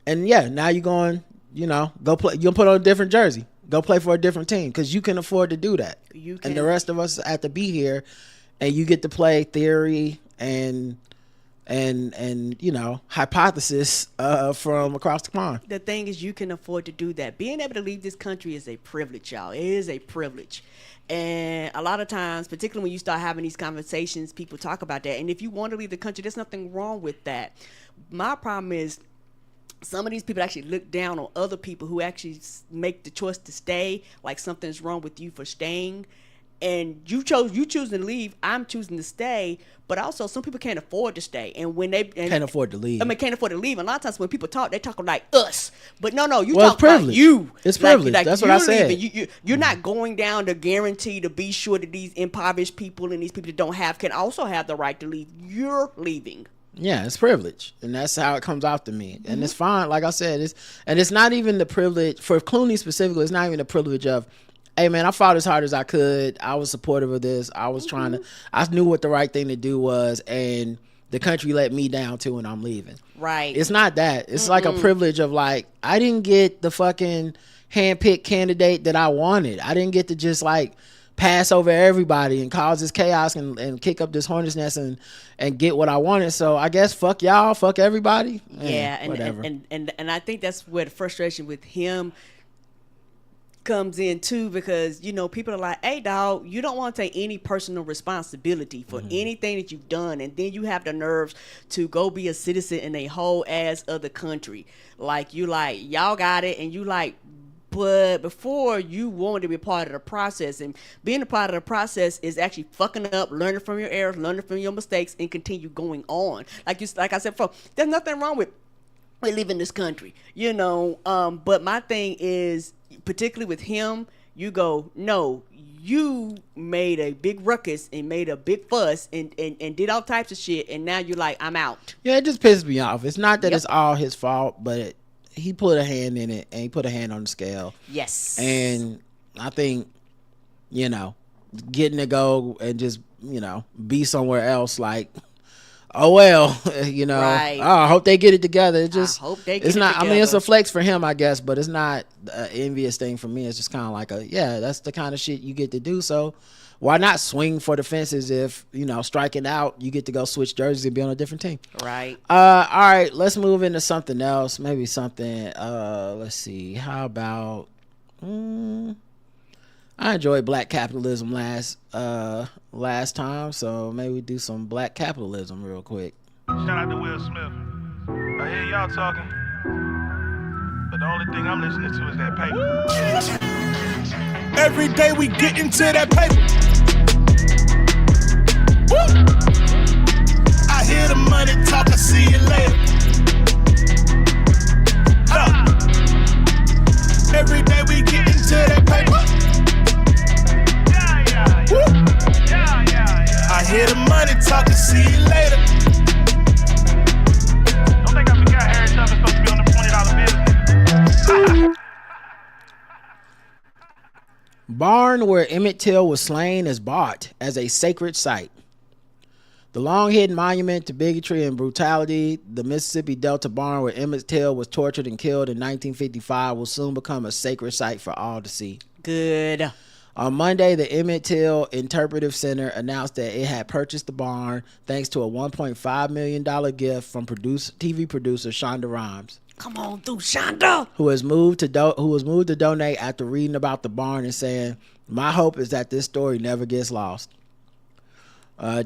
And yeah, now you're going, go play. You'll put on a different jersey. Go play for a different team because you can afford to do that. You can. And the rest of us have to be here, and you get to play theory and hypothesis from across the pond. The thing is, you can afford to do that. Being able to leave this country is a privilege, y'all. It is a privilege. And a lot of times, particularly when you start having these conversations, people talk about that. And if you want to leave the country, there's nothing wrong with that. My problem is some of these people actually look down on other people who actually make the choice to stay, like something's wrong with you for staying. And you choosing to leave, I'm choosing to stay, but also some people can't afford to stay. And when they can't afford to leave. Can't afford to leave. And a lot of times when people talk, they talk like us. But no, you talk about you. It's privilege. Like that's what I said. You're not going down to guarantee to be sure that these impoverished people and these people that don't have can also have the right to leave. You're leaving. Yeah, it's privilege, and that's how it comes off to me. And it's fine, like I said. It's not even the privilege for Clooney specifically. It's not even the privilege of, hey man, I fought as hard as I could. I was supportive of this. I was trying to. I knew what the right thing to do was, and the country let me down too and I'm leaving. Right. It's not that. It's like a privilege of like, I didn't get the fucking handpicked candidate that I wanted. I didn't get to just like pass over everybody and cause this chaos and kick up this hornet's nest and get what I wanted. So I guess fuck y'all, fuck everybody. Yeah, whatever. And I think that's where the frustration with him comes in too, because you know people are like, hey dog, you don't want to take any personal responsibility for anything that you've done, and then you have the nerves to go be a citizen in a whole ass other country. Like you like, y'all got it, and you like, but before you wanted to be part of the process, and being a part of the process is actually fucking up, learning from your errors, learning from your mistakes, and continue going on. Like I said before, there's nothing wrong with leaving this country, you know. But my thing is, particularly with him, you go, no, you made a big ruckus and made a big fuss and did all types of shit, and now you're like, I'm out. Yeah, it just pisses me off. It's not that it's all his fault, but he put a hand in it, and he put a hand on the scale. Yes. And I think, you know, getting to go and just, you know, be somewhere else, like, oh well, you know. Right. Oh, I hope they get it together. It just, I hope they get it's it not. together. I mean, it's a flex for him, I guess, but it's not an envious thing for me. It's just kind of like that's the kind of shit you get to do. So why not swing for the fences? If you know, striking out, you get to go switch jerseys and be on a different team. Right. All right, let's move into something else. Maybe something. Let's see. How about? I enjoyed black capitalism last time, so maybe we do some black capitalism real quick. Shout out to Will Smith. I hear y'all talking, but the only thing I'm listening to is that paper. Every day we get into that paper. Woo! I hear the money talk, I see you later. Every day we get into that paper. I hear the money talking, see you later. Don't think I forgot Harry Tubman's supposed to be on the $20 bill. Barn where Emmett Till was slain is bought as a sacred site. The long-hidden monument to bigotry and brutality, the Mississippi Delta barn where Emmett Till was tortured and killed in 1955, will soon become a sacred site for all to see. Good. On Monday, the Emmett Till Interpretive Center announced that it had purchased the barn thanks to a $1.5 million gift from TV producer Shonda Rhimes. Come on through, Shonda. Who was moved to donate after reading about the barn and saying, "My hope is that this story never gets lost."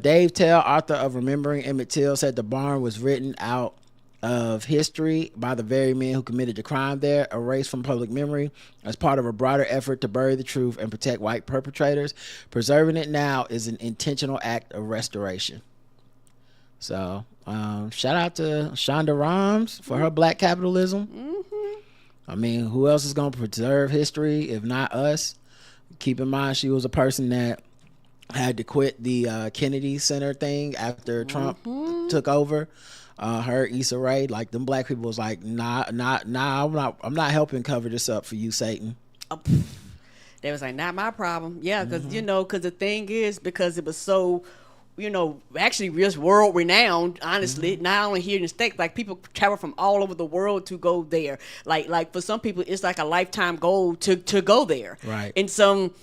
Dave Tell, author of Remembering Emmett Till, said the barn was written out of history by the very men who committed the crime there, erased from public memory as part of a broader effort to bury the truth and protect white perpetrators. Preserving it now is an intentional act of restoration. So, shout out to Shonda Rhimes for her black capitalism. Mm-hmm. I mean, who else is going to preserve history if not us? Keep in mind, she was a person that had to quit the Kennedy Center thing after Trump took over. Her, Issa Rae, like them black people was like, nah, I'm not helping cover this up for you, Satan. They was like, not my problem. Yeah, because you know, because the thing is, because it was so, you know, actually just world renowned. Honestly, not only here in the States, like people travel from all over the world to go there. Like for some people, it's like a lifetime goal to go there. Right. And some,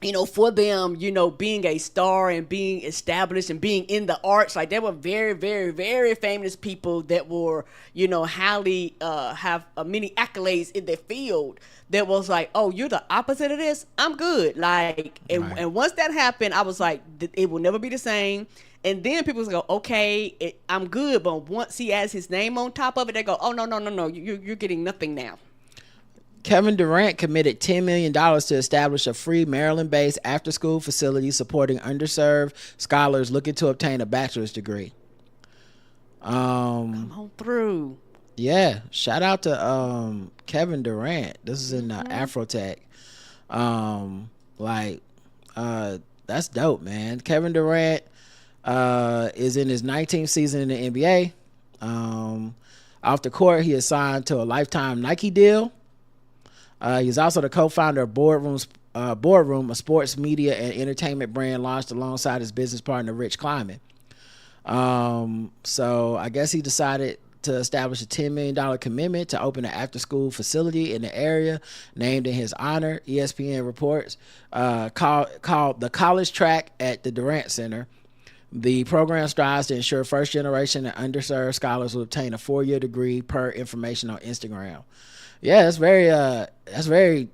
you know, for them, you know, being a star and being established and being in the arts, like there were very, very, very famous people that were, you know, highly have many accolades in their field. That was like, oh, you're the opposite of this. I'm good. Like, and once that happened, I was like, it will never be the same. And then people go, okay, I'm good. But once he adds his name on top of it, they go, oh no, you're getting nothing now. Kevin Durant committed $10 million to establish a free Maryland-based after-school facility supporting underserved scholars looking to obtain a bachelor's degree. Come on through. Yeah, shout out to Kevin Durant. This is in Afrotech. That's dope, man. Kevin Durant is in his 19th season in the NBA. Off the court, he is signed to a lifetime Nike deal. He's also the co-founder of Boardroom, a sports media and entertainment brand launched alongside his business partner Rich Kleiman. So I guess he decided to establish a $10 million commitment to open an after-school facility in the area named in his honor. ESPN reports called the College Track at the Durant Center. The program strives to ensure first-generation and underserved scholars will obtain a 4-year degree per information on Instagram. Yeah, that's very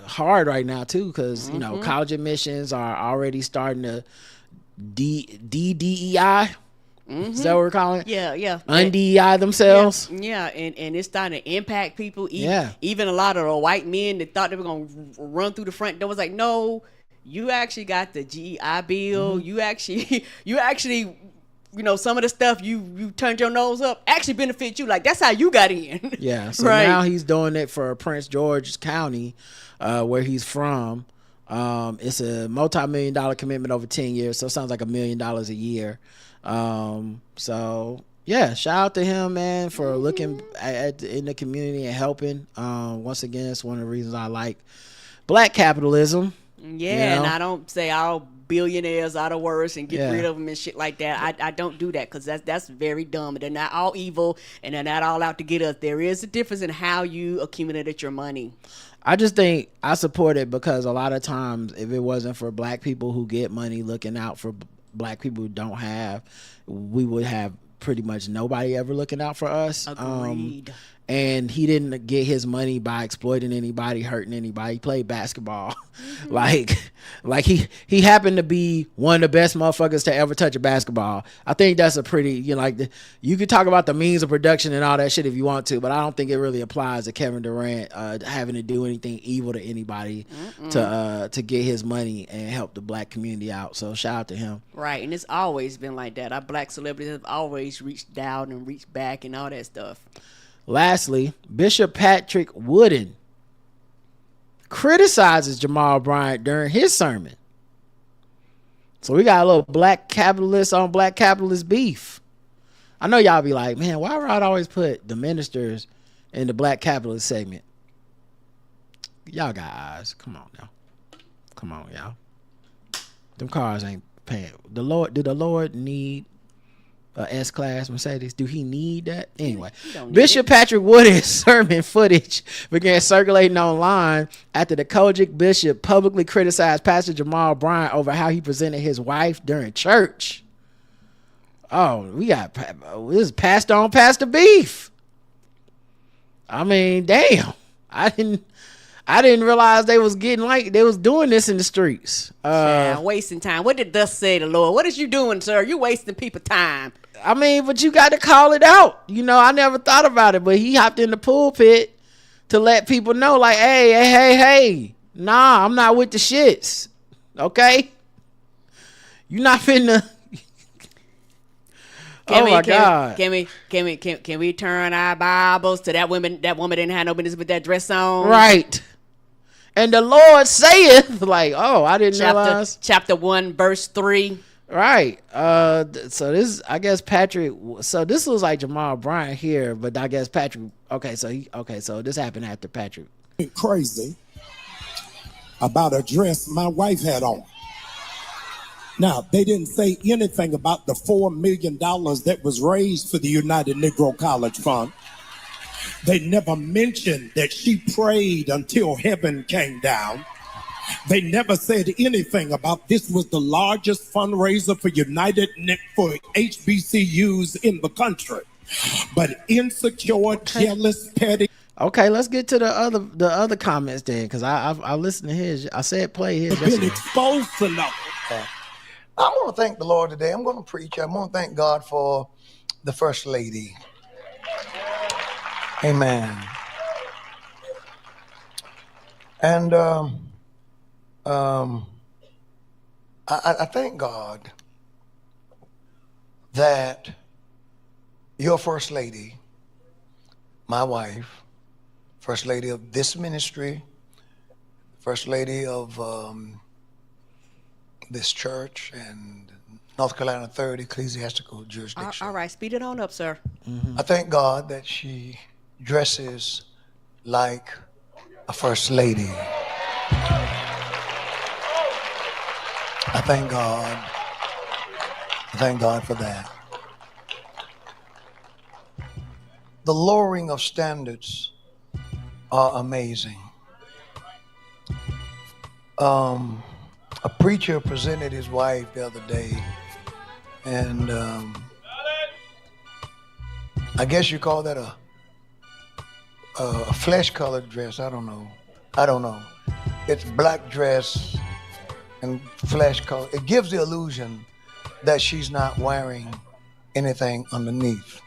hard right now too, because college admissions are already starting to DEI. Is that what we're calling it? Yeah. Un-DEI themselves. Yeah, and it's starting to impact people. Even a lot of the white men that thought they were going to run through the front door was like, no, you actually got the GI Bill. You actually, some of the stuff you turned your nose up actually benefit you. Like, that's how you got in. Yeah, so right. Now he's doing it for Prince George's County, where he's from. It's a multi-million-dollar commitment over 10 years, so it sounds like $1 million a year. So yeah, shout out to him, man, for looking in the community and helping. Once again, it's one of the reasons I like black capitalism. Yeah, and I don't say all billionaires out of worse and get rid of them and shit like that. I don't do that, because that's very dumb. They're not all evil and they're not all out to get us. There is a difference in how you accumulated your money. I just think I support it because a lot of times, if it wasn't for black people who get money looking out for black people who don't have, we would have pretty much nobody ever looking out for us. Agreed. And he didn't get his money by exploiting anybody, hurting anybody. He played basketball. like he happened to be one of the best motherfuckers to ever touch a basketball. I think that's a pretty, you could talk about the means of production and all that shit if you want to, but I don't think it really applies to Kevin Durant having to do anything evil to anybody to get his money and help the black community out. So shout out to him. Right, and it's always been like that. Our black celebrities have always reached down and reached back and all that stuff. Lastly, Bishop Patrick Wooden criticizes Jamal Bryant during his sermon. So we got a little black capitalist on black capitalist beef. I know y'all be like, man, why Rod always put the ministers in the black capitalist segment? Y'all got eyes. Come on now. Come on, y'all. Them cars ain't paying. Did the Lord need S-Class Mercedes? Do he need that? Anyway, Bishop Patrick Wooden's sermon footage began circulating online after the Kojic bishop publicly criticized Pastor Jamal Bryant over how he presented his wife during church. Oh, we got this is passed on pastor beef. I mean, damn. I didn't realize they was doing this in the streets. Wasting time. What did thus say the Lord? What is you doing, sir? You wasting people time. I mean, but you got to call it out. I never thought about it, but he hopped in the pulpit to let people know, like, hey, nah, I'm not with the shits. Okay? You not finna. God. Can we turn our Bibles to that woman? That woman didn't have no business with that dress on. Right. And the Lord saith, like, oh, I didn't realize. Chapter 1, verse 3. Right. So this, I guess Patrick. So this was like Jamal Bryant here, but I guess Patrick. So this happened after Patrick. Crazy about a dress my wife had on. Now, they didn't say anything about the $4 million that was raised for the United Negro College Fund. They never mentioned that she prayed until heaven came down. They never said anything about this was the largest fundraiser for HBCUs in the country. But insecure, jealous, petty. Okay, let's get to the other comments then, because I listened to his. I said play his. Been exposed to nothing. I want to thank the Lord today. I'm going to preach. I want to thank God for the First Lady. Amen. And I thank God that your First Lady, my wife, First Lady of this ministry, First Lady of this church and North Carolina 3rd Ecclesiastical Jurisdiction. All right, speed it on up, sir. Mm-hmm. I thank God that she dresses like a First Lady. I thank God I thank God for that. The lowering of standards are amazing. A preacher presented his wife the other day, and I guess you call that a flesh-colored dress. I don't know. It's black dress and flesh color. It gives the illusion that she's not wearing anything underneath.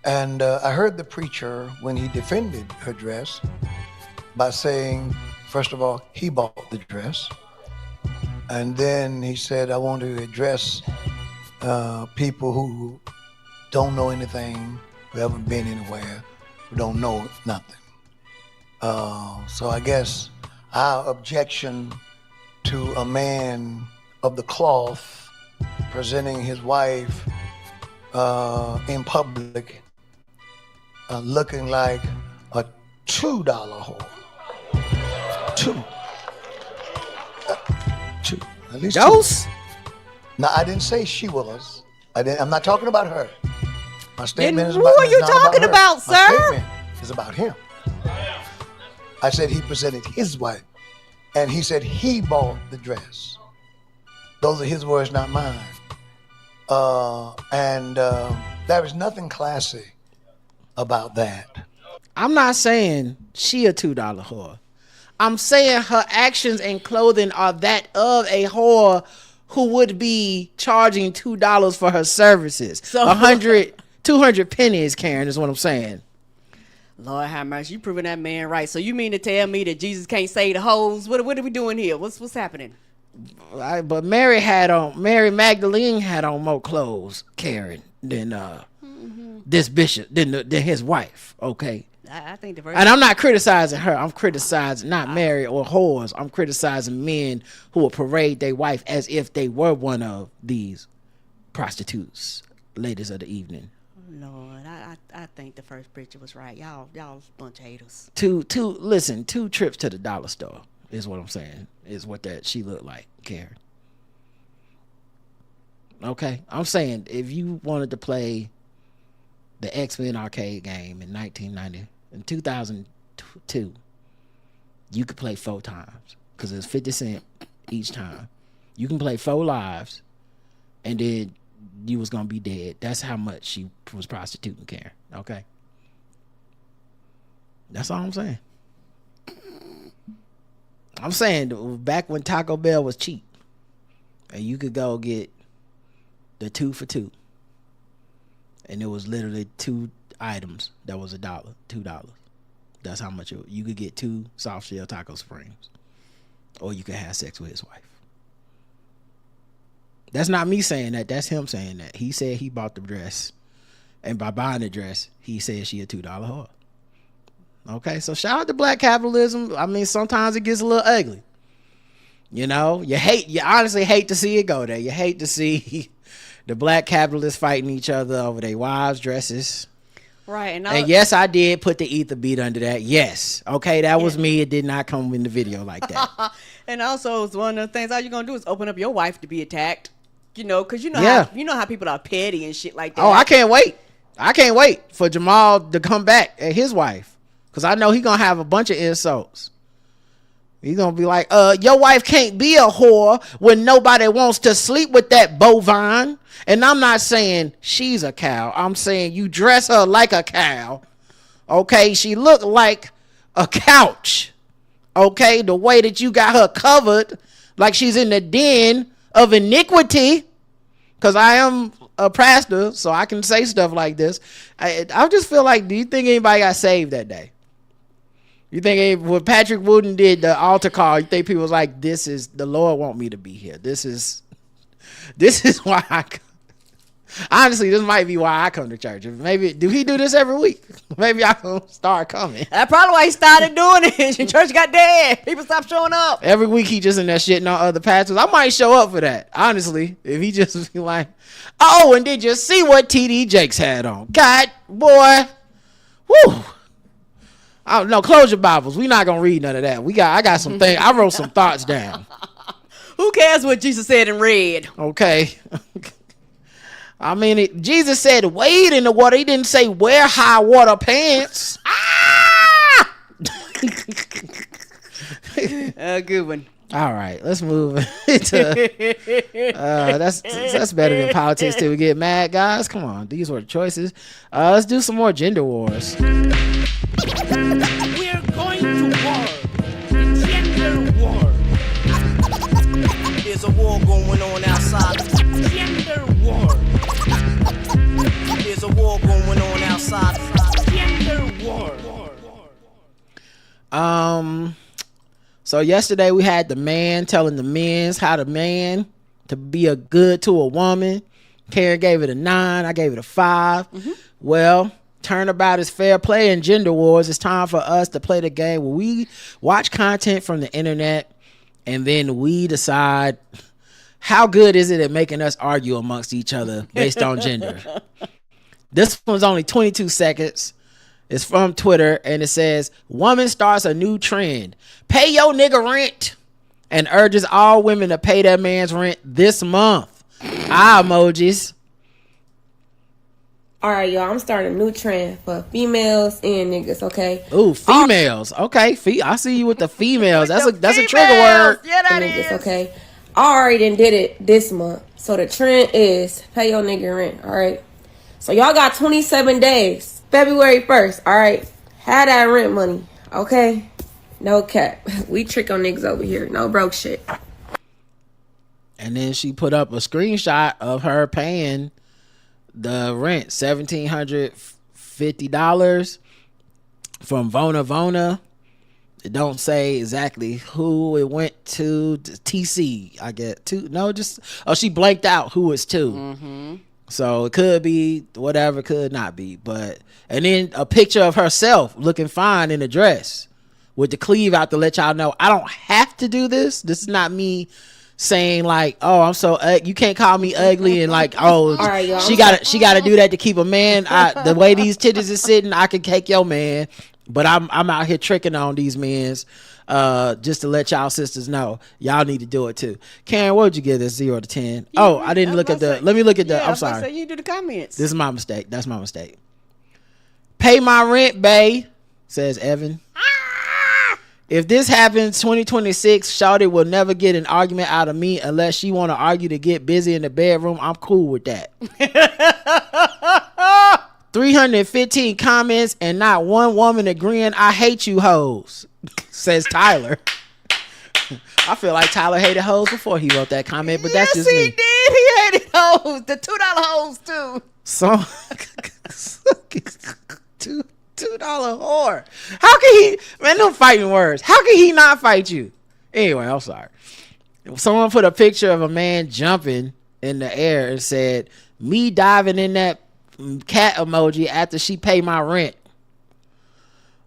And I heard the preacher, when he defended her dress, by saying, first of all, he bought the dress. And then he said, I want to address people who don't know anything, who haven't been anywhere, who don't know nothing. So I guess our objection to a man of the cloth presenting his wife in public looking like a $2 whore. Two. At least Dose? Two. Now, I didn't say she was. I'm not talking about her. My statement is who about are you talking about, sir? My statement is about him. I said he presented his wife, and he said he bought the dress. Those are his words, not mine. And there is nothing classy about that. I'm not saying she a $2 whore. I'm saying her actions and clothing are that of a whore who would be charging $2 for her services. So 200 pennies, Karen, is what I'm saying. Lord have mercy, you proving that man right. So you mean to tell me that Jesus can't save the hoes? What are we doing here? What's happening? But Mary Magdalene had on more clothes, Karen, than this bishop, than his wife. Okay. I think the and I'm not criticizing her. I'm criticizing not Mary or whores. I'm criticizing men who will parade their wife as if they were one of these prostitutes, ladies of the evening. Lord, I think the first preacher was right. Y'all a bunch of haters. Two trips to the dollar store is what I'm saying. Is what that she looked like, Karen. Okay, I'm saying if you wanted to play the X-Men arcade game in 2002, you could play 4 times because it's 50 cents each time. You can play 4 lives, and then you was gonna be dead. That's how much she was prostituting Karen. Okay, that's all I'm saying. I'm saying back when Taco Bell was cheap, and you could go get the 2 for $2, and it was literally 2 items that was $1, $2. That's how much you could get 2 soft shell taco springs, or you could have sex with his wife. That's not me saying that. That's him saying that. He said he bought the dress, and by buying the dress, he said she a $2 whore. Okay, so shout out to black capitalism. I mean, sometimes it gets a little ugly. You know, you honestly hate to see it go there. You hate to see the black capitalists fighting each other over their wives' dresses. Right. And yes, I did put the ether beat under that. Yes. Okay, that was me. It did not come in the video like that. And also, it's one of the things all you're going to do is open up your wife to be attacked. You know, because you know how people are petty and shit like that. Oh, I can't wait. I can't wait for Jamal to come back at his wife, because I know he's going to have a bunch of insults. He's going to be like, your wife can't be a whore when nobody wants to sleep with that bovine. And I'm not saying she's a cow. I'm saying you dress her like a cow. Okay, she looked like a couch. Okay, the way that you got her covered like she's in the den of iniquity. Because I am a pastor, so I can say stuff like this. I just feel like, do you think anybody got saved that day? You think when Patrick Wooden did the altar call, you think people was like, this is, the Lord want me to be here. This is why honestly, this might be why I come to church. Maybe, do he do this every week? Maybe I can start coming. That's probably why he started doing it. Your church got dead. People stopped showing up. Every week he just in there shitting on other pastors. I might show up for that, honestly. If he just be like, oh, and did you see what TD Jakes had on? God, boy. Woo. No, close your Bibles. We're not going to read none of that. I got some things. I wrote some thoughts down. Who cares what Jesus said in red? Okay. I mean, Jesus said wade in the water. He didn't say wear high water pants. Good one. All right, let's move into that's better than politics till we get mad, guys. Come on, these were the choices. Let's do some more gender wars. We're going to war. Gender war. There's a war going on outside. Gender war. There's a war going on outside. Gender war. So yesterday we had the man telling the men's how the man to be a good to a woman. Karen gave it a 9. I gave it a 5. Mm-hmm. Well, turnabout is fair play in gender wars. It's time for us to play the game where we watch content from the internet and then we decide how good is it at making us argue amongst each other based on gender. This one's only 22 seconds. It's from Twitter, and it says, woman starts a new trend. Pay your nigga rent. And urges all women to pay their man's rent this month. Emojis. All right, y'all. I'm starting a new trend for females and niggas, okay? Ooh, females. Okay, I see you with the females. That's a trigger word. Yeah, that niggas, okay? I already done did it this month. So the trend is pay your nigga rent, all right? So y'all got 27 days. February 1st, all right? Have that rent money, okay? No cap. We trick on niggas over here. No broke shit. And then she put up a screenshot of her paying the rent, $1,750 from Vona. It don't say exactly who it went to. TC, I get. She blanked out who it's to. Mm-hmm. So it could be whatever, could not be. And then a picture of herself looking fine in a dress with the sleeve out to let y'all know I don't have to do this. This is not me saying like, oh, I'm so you can't call me ugly and like, oh, right, she got to do that to keep a man. The way these titties is sitting, I can cake your man. But I'm out here tricking on these men's just to let y'all sisters know y'all need to do it too. Karen, what would you give this 0 to 10? I didn't look at the. Let me look at the. I'm sorry. Say you do the comments. This is my mistake. That's my mistake. Pay my rent, bae, says Evan. If this happens 2026, Shawty will never get an argument out of me unless she want to argue to get busy in the bedroom. I'm cool with that. 315 comments and not one woman agreeing. I hate you hoes, says Tyler. I feel like Tyler hated hoes before he wrote that comment, but that's just me. Yes, he did. He hated hoes. The $2 hoes too. So $2 whore. How can he, man, no fighting words. How can he not fight you? Anyway, I'm sorry. Someone put a picture of a man jumping in the air and said, me diving in that cat emoji after she pay my rent.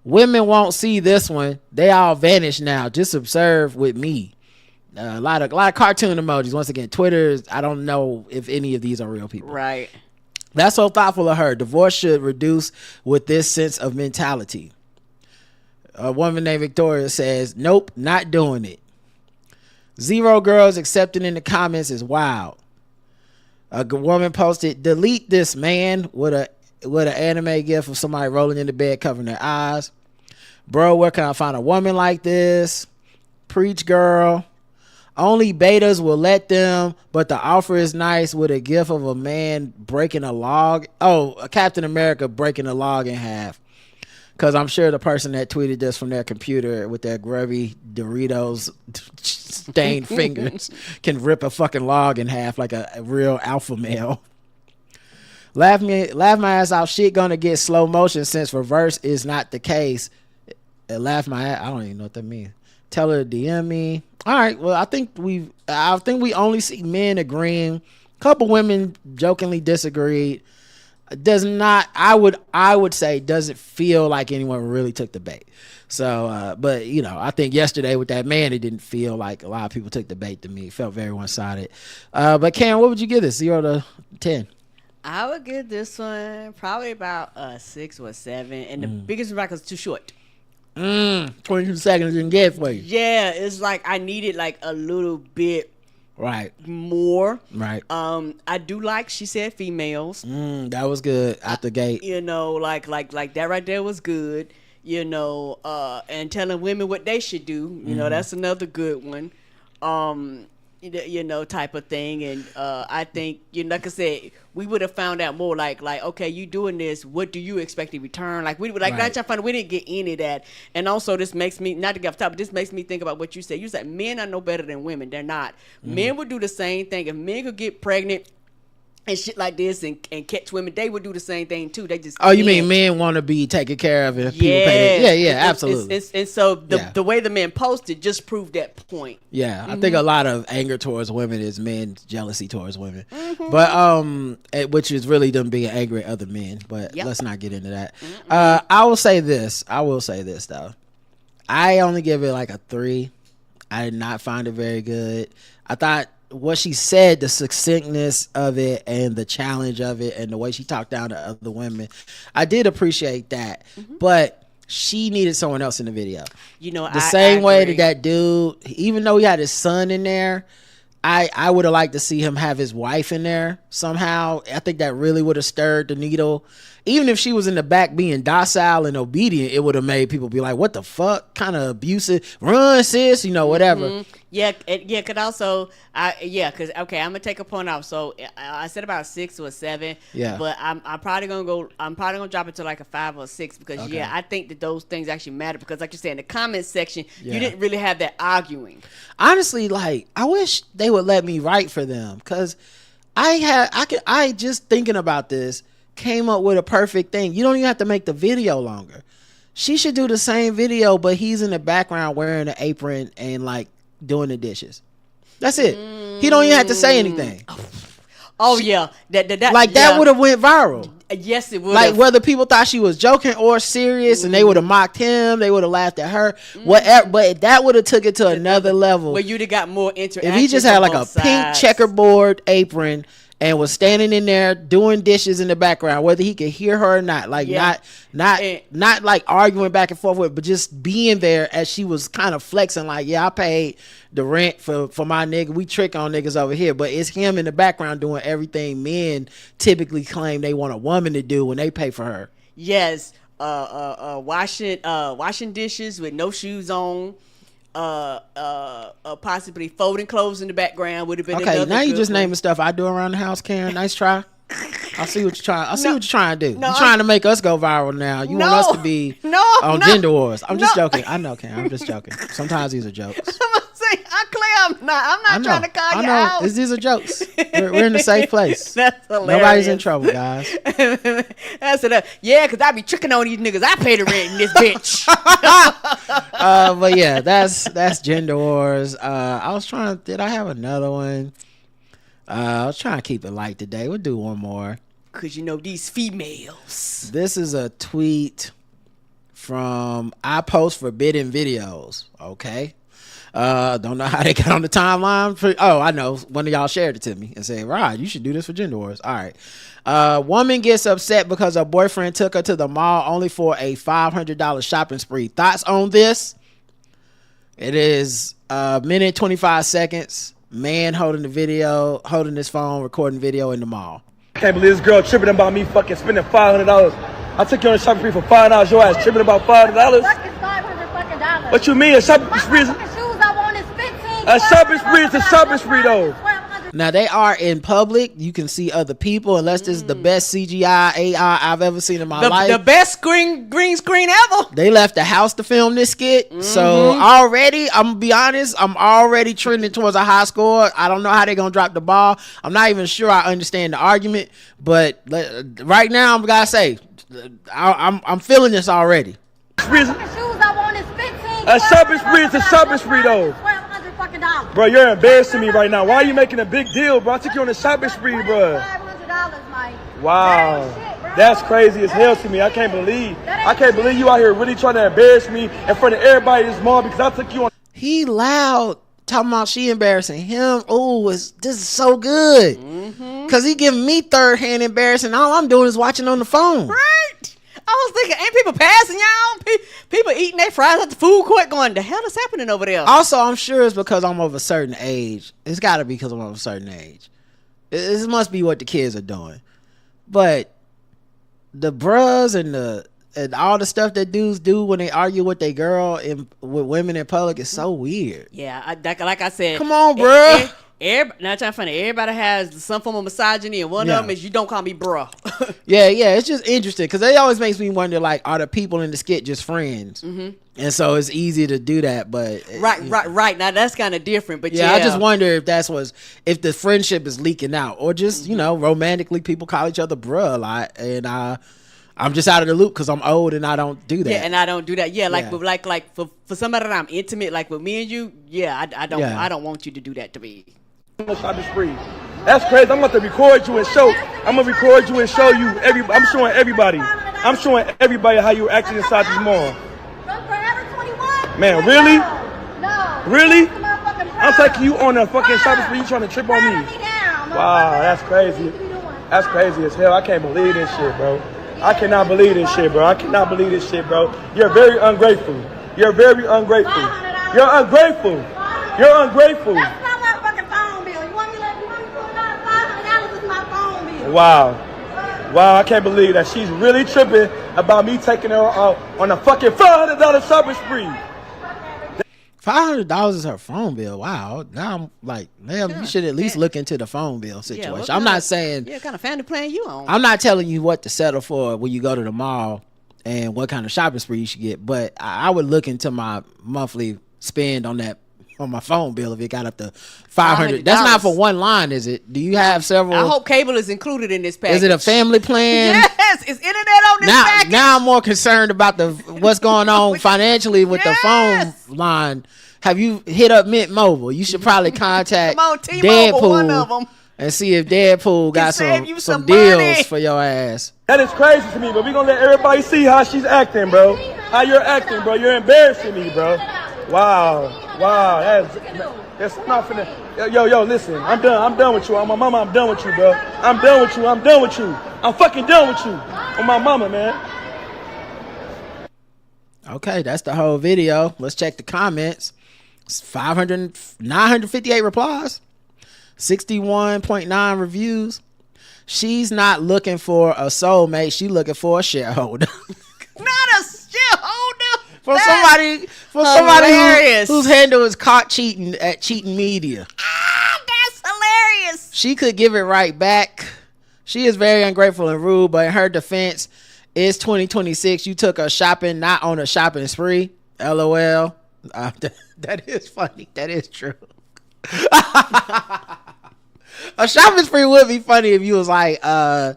Women won't see this one. They all vanish now. Just observe with me. A lot of cartoon emojis. Once again, Twitter, I don't know if any of these are real people. Right. That's so thoughtful of her. Divorce should reduce with this sense of mentality. A woman named Victoria says, nope, not doing it. 0 girls accepting in the comments is wild. A woman posted, delete this man with an anime gif of somebody rolling in the bed covering their eyes. Bro, where can I find a woman like this? Preach, girl. Only betas will let them, but the offer is nice with a gif of a man breaking a log. Oh, a Captain America breaking a log in half. Because I'm sure the person that tweeted this from their computer with their grubby Doritos stained fingers can rip a fucking log in half like a real alpha male. Laugh my ass off. Shit gonna get slow motion since reverse is not the case. Laugh my ass. I don't even know what that means. Tell her to DM me. All right. Well, I think we only see men agreeing. A couple women jokingly disagreed. Does not. I would say doesn't feel like anyone really took the bait. So, but I think yesterday with that man, it didn't feel like a lot of people took the bait to me. It felt very one-sided. But Karen, what would you give this? 0 to 10? I would give this one probably about a 6 or 7, and the biggest reason because it's too short. 22 seconds didn't get for you. Yeah, it's like I needed like a little bit more. Right. I do like she said females. That was good out the gate. You know, like that right there was good. You know, and telling women what they should do. You know, that's another good one. You know, type of thing. And I think, you know, like I said, we would have found out more like, okay, you doing this, what do you expect in return? Like, we didn't get any of that. And also, this makes me, not to get off topic, this makes me think about what you said. You said men are no better than women. They're not. Men would do the same thing. If men could get pregnant and shit like this and catch women, they would do the same thing too. They just you mean men want to be taken care of and people pay them? Absolutely. And so the way the men posted just proved that point. I think a lot of anger towards women is men's jealousy towards women, but which is really them being angry at other men. But let's not get into that. I will say this though, I only give it like a 3. I did not find it very good. I thought what she said, the succinctness of it and the challenge of it and the way she talked down to other women, I did appreciate that. But she needed someone else in the video. You know, the same way that dude, even though he had his son in there, I would have liked to see him have his wife in there somehow. I think that really would have stirred the needle. Even if she was in the back being docile and obedient, it would have made people be like, what the fuck? Kind of abusive. Run, sis, you know, whatever. Could also, because I'm gonna take a point off. So I said about 6 or 7. But I'm probably gonna drop it to like a 5 or 6 because I think that those things actually matter because, like you said, in the comment section, you didn't really have that arguing. Honestly, like I wish they would let me write for them because I just thinking about this came up with a perfect thing. You don't even have to make the video longer. She should do the same video, but he's in the background wearing an apron and like doing the dishes. That's it. He don't even have to say anything. That would have went viral. Yes, it would. Like whether people thought she was joking or serious, and they would have mocked him, they would have laughed at her, whatever. But that would have took it to another level. Where you'd have got more interaction. If he just had like a pink checkerboard apron and was standing in there doing dishes in the background, whether he could hear her or not, like not like arguing back and forth with, but just being there as she was kind of flexing, like, I paid the rent for my nigga. We trick on niggas over here, but it's him in the background doing everything men typically claim they want a woman to do when they pay for her. Yes, washing dishes with no shoes on. Possibly folding clothes in the background would have been okay. Now you just naming stuff I do around the house, Karen. Nice try. I see what you're trying. What you're trying to do. You're trying to make us go viral now. You want us to be on Gender Wars. I'm just joking. I know, Karen. I'm just joking. Sometimes these are jokes. I'm not trying to call you out. These are jokes. We're in a safe place. That's hilarious. Nobody's in trouble, guys. That's it. Yeah, because I be tricking on these niggas. I pay the rent in this bitch. But yeah, that's Gender Wars. Did I have another one? I was trying to keep it light today. We'll do one more. Because these females. This is a tweet from I Post Forbidden Videos. Okay. Don't know how they got on the timeline. I know. One of y'all shared it to me and said, Rod, you should do this for Gender Wars. All right. Woman gets upset because her boyfriend took her to the mall only for a $500 shopping spree. Thoughts on this? It is a minute 25 seconds. Man holding his phone, recording video in the mall. Can't believe this girl tripping about me fucking spending $500. I took you on a shopping spree for $5. Your ass tripping about $500? Fuck is $500 fucking dollars. What you mean? A shopping spree? A shopping spree is a shopping spree though. Now they are in public. You can see other people. Unless this is the best CGI AI I've ever seen in my life. The best green screen ever. They left the house to film this skit. So already, I'm gonna be honest, I'm already trending towards a high score. I don't know how they're gonna drop the ball. I'm not even sure I understand the argument. But right now, I'm gotta say, I'm feeling this already. The shoes I want is 15. A shopping spree is a shopping spree though. Bro, you're embarrassing me right now. Why are you making a big deal, bro? I took you on a shopping spree, bro. $500, Mike. Wow. That's crazy as hell to me. I can't believe you out here really trying to embarrass me in front of everybody this mall because I took you on. He loud talking about she embarrassing him. Oh, this is so good. Because he giving me third hand embarrassing. All I'm doing is watching on the phone. Right. I was thinking, ain't people passing y'all? People eating their fries at the food court going, the hell is happening over there? Also, I'm sure it's because I'm of a certain age. It's got to be because I'm of a certain age. This must be what the kids are doing. But the bros and all the stuff that dudes do when they argue with their girl and with women in public is so weird. Yeah, like I said. Come on, bro. Not trying to funny. Everybody has some form of misogyny, and one of them is you don't call me bruh. yeah, it's just interesting because it always makes me wonder, like, are the people in the skit just friends? Mm-hmm. And so it's easy to do that, but right. Now that's kind of different, but I just wonder if if the friendship is leaking out, or just romantically people call each other bruh a lot, and I'm just out of the loop because I'm old and I don't do that. Yeah, and I don't do that. Yeah, like for somebody that I'm intimate, like with me and you, I don't want you to do that to me. Shopping spree. That's crazy. I'm about to record you and show. I'm gonna record you and show you. I'm showing everybody. I'm showing everybody how you were acting inside this mall. Man, really? No. Really? I'm taking you on a fucking shopping spree. You trying to trip on me? Wow, that's crazy. That's crazy as hell. I can't believe this shit, bro. I cannot believe this shit, bro. I cannot believe this shit, bro. You're very ungrateful. You're very ungrateful. You're ungrateful. You're ungrateful. Wow, I can't believe that she's really tripping about me taking her out on a fucking $500 shopping spree. $500 is her phone bill. Wow. Now I'm like, man, you should at least look into the phone bill situation. I'm not saying. Yeah, kind of family plan you on. I'm not telling you what to settle for when you go to the mall and what kind of shopping spree you should get, but I would look into my monthly spend on my phone bill if it got up to $500. That's not for one line, is it? Do you have several? I hope cable is included in this package. Is it a family plan? Yes, is internet on this package? Now I'm more concerned about what's going on financially with the phone line. Have you hit up Mint Mobile? You should probably contact Deadpool, one of them, and see if Deadpool got some deals for your ass. That is crazy to me, but we're gonna let everybody see how she's acting, bro. How you're acting, bro. You're embarrassing me, bro. Wow, that's not finna. Yo, listen, I'm done with you. On my mama, I'm done with you, bro. I'm done with you. I'm fucking done with you. On my mama, man. Okay, that's the whole video. Let's check the comments. It's 958 replies, 61.9 reviews. She's not looking for a soulmate. She's looking for a shareholder. Not a shareholder. For somebody whose handle is caught cheating at Cheating Media. That's hilarious. She could give it right back. She is very ungrateful and rude, but in her defense, it's 2026. You took her shopping, not on a shopping spree. LOL. That is funny. That is true. A shopping spree would be funny if you was like, all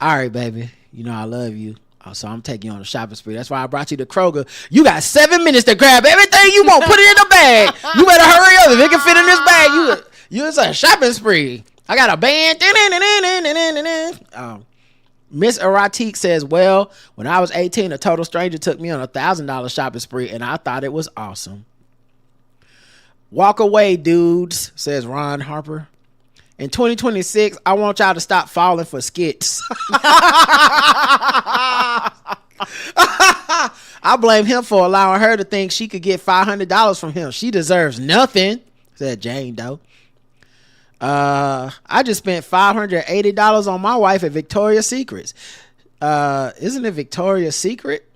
right, baby, I love you. So I'm taking you on a shopping spree. That's why I brought you to Kroger. You got 7 minutes to grab everything you want. Put it in the bag. You better hurry up. If it can fit in this bag, it's a shopping spree. I got a band. Miss Erotique says, well, when I was 18, a total stranger took me on a $1,000 shopping spree, and I thought it was awesome. Walk away, dudes, says Ron Harper. In 2026, I want y'all to stop falling for skits. I blame him for allowing her to think she could get $500 from him. She deserves nothing, said Jane Doe. I just spent $580 on my wife at Victoria's Secrets. Isn't it Victoria's Secret?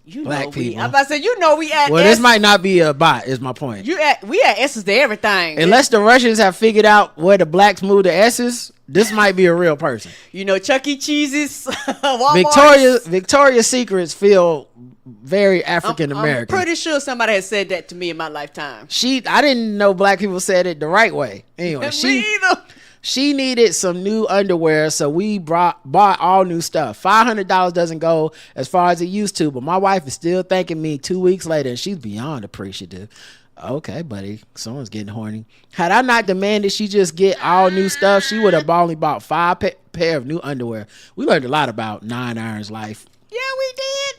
Black people. I'm about to say, we at. Well, this might not be a bot. Is my point. We at S's to everything. Unless the Russians have figured out where the blacks moved to S's, this might be a real person. Chuck E. Cheese's, Victoria's Secrets feel very African American. I'm pretty sure somebody has said that to me in my lifetime. I didn't know black people said it the right way. Anyway, she needed some new underwear, so we bought all new stuff. $500 doesn't go as far as it used to, but my wife is still thanking me 2 weeks later, and she's beyond appreciative. Okay, buddy, someone's getting horny. Had I not demanded she just get all new stuff, she would have only bought 5 pair of new underwear. We learned a lot about 9 Iron's life. Yeah, we did.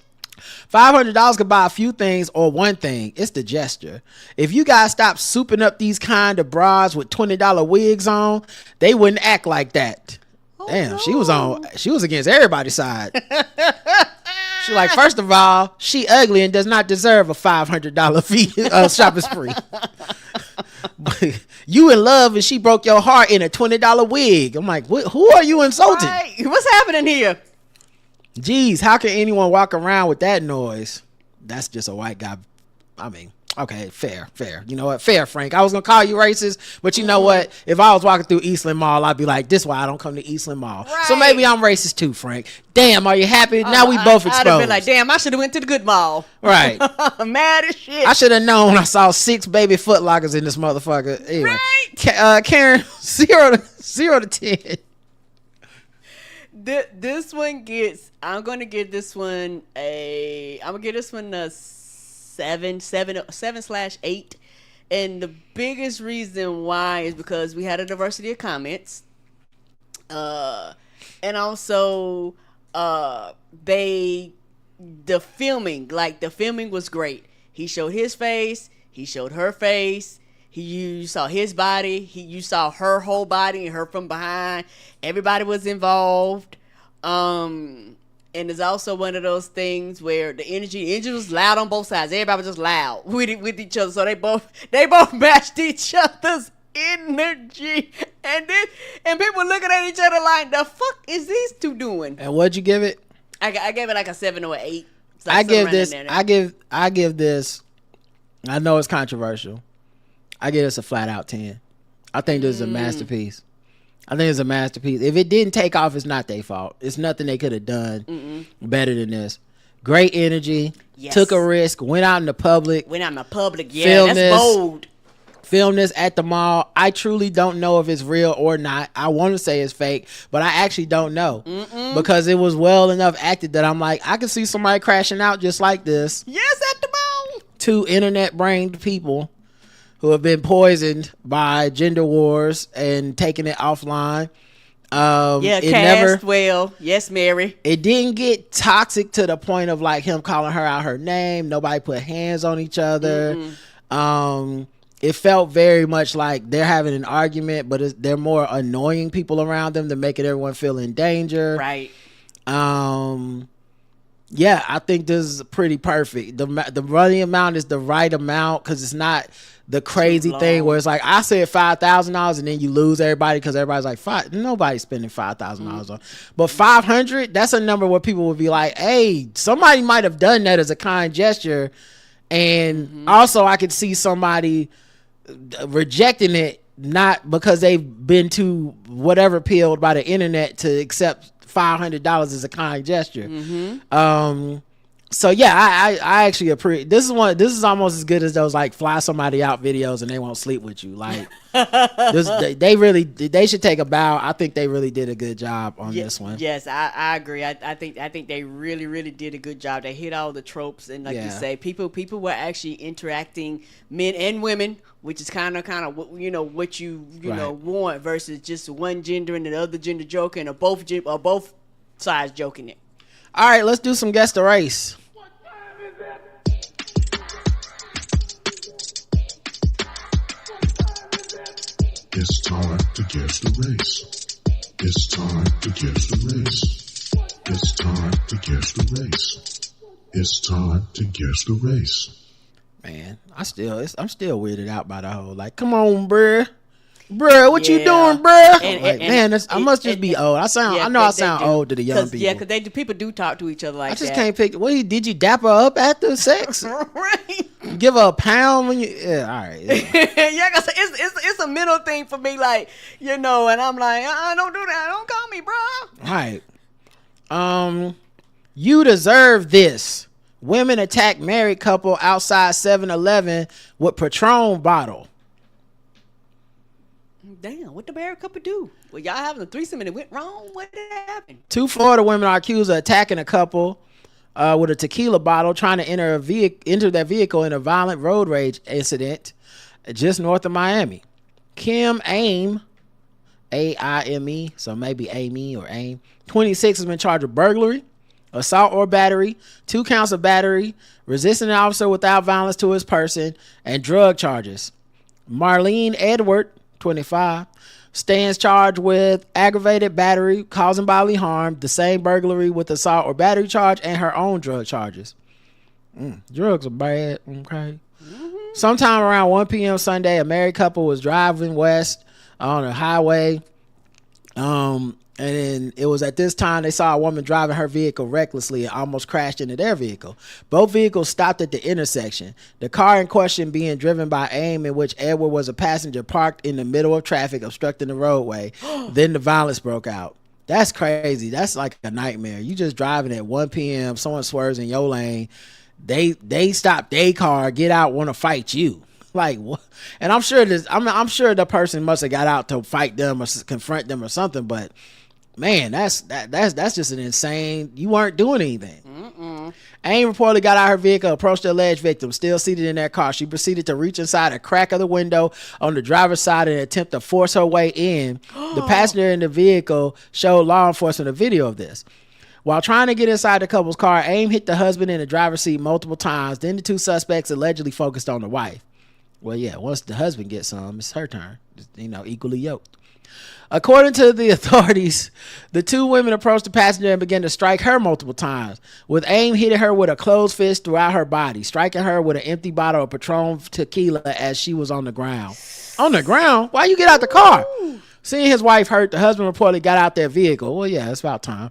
$500 could buy a few things or one thing. It's the gesture. If you guys stop souping up these kind of bras with $20 wigs on, they wouldn't act like that. Damn, no. She was against everybody's side. She's like, first of all, she ugly and does not deserve a $500 fee shopping spree. You in love and she broke your heart in a $20 wig. I'm like, who are you insulting? Right. What's happening here? Jeez, how can anyone walk around with that noise? That's just a white guy. I mean, okay, fair. You know what? Fair, Frank. I was going to call you racist, but you know what? If I was walking through Eastland Mall, I'd be like, this is why I don't come to Eastland Mall. Right. So maybe I'm racist too, Frank. Damn, are you happy? Now we both exposed. I'd have been like, damn, I should have went to the good mall. Right. Mad as shit. I should have known when I saw 6 baby Foot Lockers in this motherfucker. Anyway, right. Karen, 0 to 10. This one gets. I'm gonna give this one a 7/8, and the biggest reason why is because we had a diversity of comments, and also the filming was great. He showed his face, he showed her face. You saw his body. You saw her whole body and her from behind. Everybody was involved. And it's also one of those things where the energy was loud on both sides. Everybody was just loud with each other. So they both matched each other's energy. And people looking at each other like, the fuck is these two doing? And what'd you give it? I gave it like a 7 or an 8. I give this. I know it's controversial. I give this a flat out 10. I think this is a masterpiece. If it didn't take off, it's not their fault. It's nothing they could have done better than this. Great energy. Yes. Took a risk. Went out in the public. Yeah, that's bold. Filmed this at the mall. I truly don't know if it's real or not. I want to say it's fake, but I actually don't know. Because it was well enough acted that I'm like, I can see somebody crashing out just like this. Yes, at the mall. 2 internet-brained people who have been poisoned by gender wars and taking it offline. Yes, Mary. It didn't get toxic to the point of like him calling her out her name. Nobody put hands on each other. It felt very much like they're having an argument, but they're more annoying people around them to make everyone feel in danger. Right. Yeah, I think this is pretty perfect. The running amount is the right amount because it's not the crazy thing where it's like I said $5,000 and then you lose everybody because everybody's like nobody's spending $5,000 on. But $500, that's a number where people would be like, hey, somebody might have done that as a kind gesture. And also I could see somebody rejecting it not because they've been too whatever peeled by the internet to accept $500 as a kind gesture. So yeah, I actually appreciate this is almost as good as those like fly somebody out videos and they won't sleep with you. Like they should take a bow. I think they really did a good job on this one. Yes, I agree. I think they really did a good job. They hit all the tropes and like you say, people were actually interacting, men and women, which is kind of what you know want versus just one gender and the other gender joking or both sides joking it. All right, let's do some guess the race. It's time to guess the race. It's time to guess the race. It's time to guess the race. It's time to guess the race. Man, I'm still weirded out by the whole like, come on, bruh, what you doing, bruh? I must just be old. I know I sound old to the young people. Yeah, because people do talk to each other like that. I just can't pick. Did you dap her up after sex? Right. Give her a pound when you? Yeah, all right. Yeah, cause it's a mental thing for me, like and I'm like, don't do that. Don't call me, bro. Right. You deserve this. Women attack married couple outside 7-Eleven with Patron bottle. Damn, what the married couple do? Well, y'all having a threesome and it went wrong? What happened? 2 Florida women are accused of attacking a couple with a tequila bottle trying to enter their vehicle in a violent road rage incident just north of Miami. Kim Aime, A-I-M-E, so maybe Amy or Aime, 26, has been charged with burglary, assault or battery, 2 counts of battery, resisting an officer without violence to his person, and drug charges. Marlene Edward, 25, stands charged with aggravated battery causing bodily harm, the same burglary with assault or battery charge, and her own drug charges. Drugs are bad. Okay. Sometime around 1 p.m. Sunday, a married couple was driving west on a highway. And then it was at this time they saw a woman driving her vehicle recklessly and almost crashed into their vehicle. Both vehicles stopped at the intersection. The car in question being driven by AIM, in which Edward was a passenger, parked in the middle of traffic, obstructing the roadway. Then the violence broke out. That's crazy. That's like a nightmare. You just driving at 1 p.m. Someone swerves in your lane. They stop their car, get out, want to fight you. Like what? And I'm sure I'm sure the person must have got out to fight them or confront them or something, but man, that's just an insane. You weren't doing anything. AIM reportedly got out her vehicle, approached the alleged victim, still seated in their car. She proceeded to reach inside a crack of the window on the driver's side and attempt to force her way in. The passenger in the vehicle showed law enforcement a video of this. While trying to get inside the couple's car, AIM hit the husband in the driver's seat multiple times. Then the two suspects allegedly focused on the wife. Well, yeah, once the husband gets some, it's her turn. Equally yoked. According to the authorities, the two women approached the passenger and began to strike her multiple times, with AIM hitting her with a closed fist throughout her body, striking her with an empty bottle of Patron tequila as she was on the ground. On the ground? Why you get out the car? Seeing his wife hurt, the husband reportedly got out their vehicle. Well, yeah, it's about time.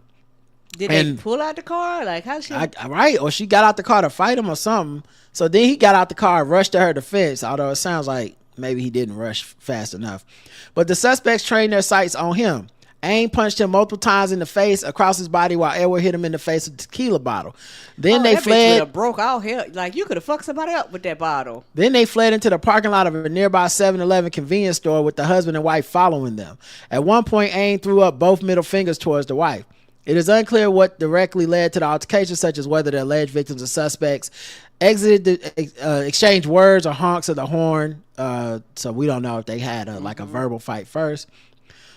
Did they pull out the car? Like, how she? Right, or she got out the car to fight him or something. So then he got out the car and rushed to her defense, although it sounds like maybe he didn't rush fast enough. But the suspects trained their sights on him. AIM punched him multiple times in the face, across his body, while Edward hit him in the face with a tequila bottle. Then they fled. Bitch broke out here. Like, you could have fucked somebody up with that bottle. Then they fled into the parking lot of a nearby 7-Eleven convenience store with the husband and wife following them. At one point, AIM threw up both middle fingers towards the wife. It is unclear what directly led to the altercation, such as whether the alleged victims or suspects exited exchanged words or honks of the horn. So we don't know if they had a verbal fight first.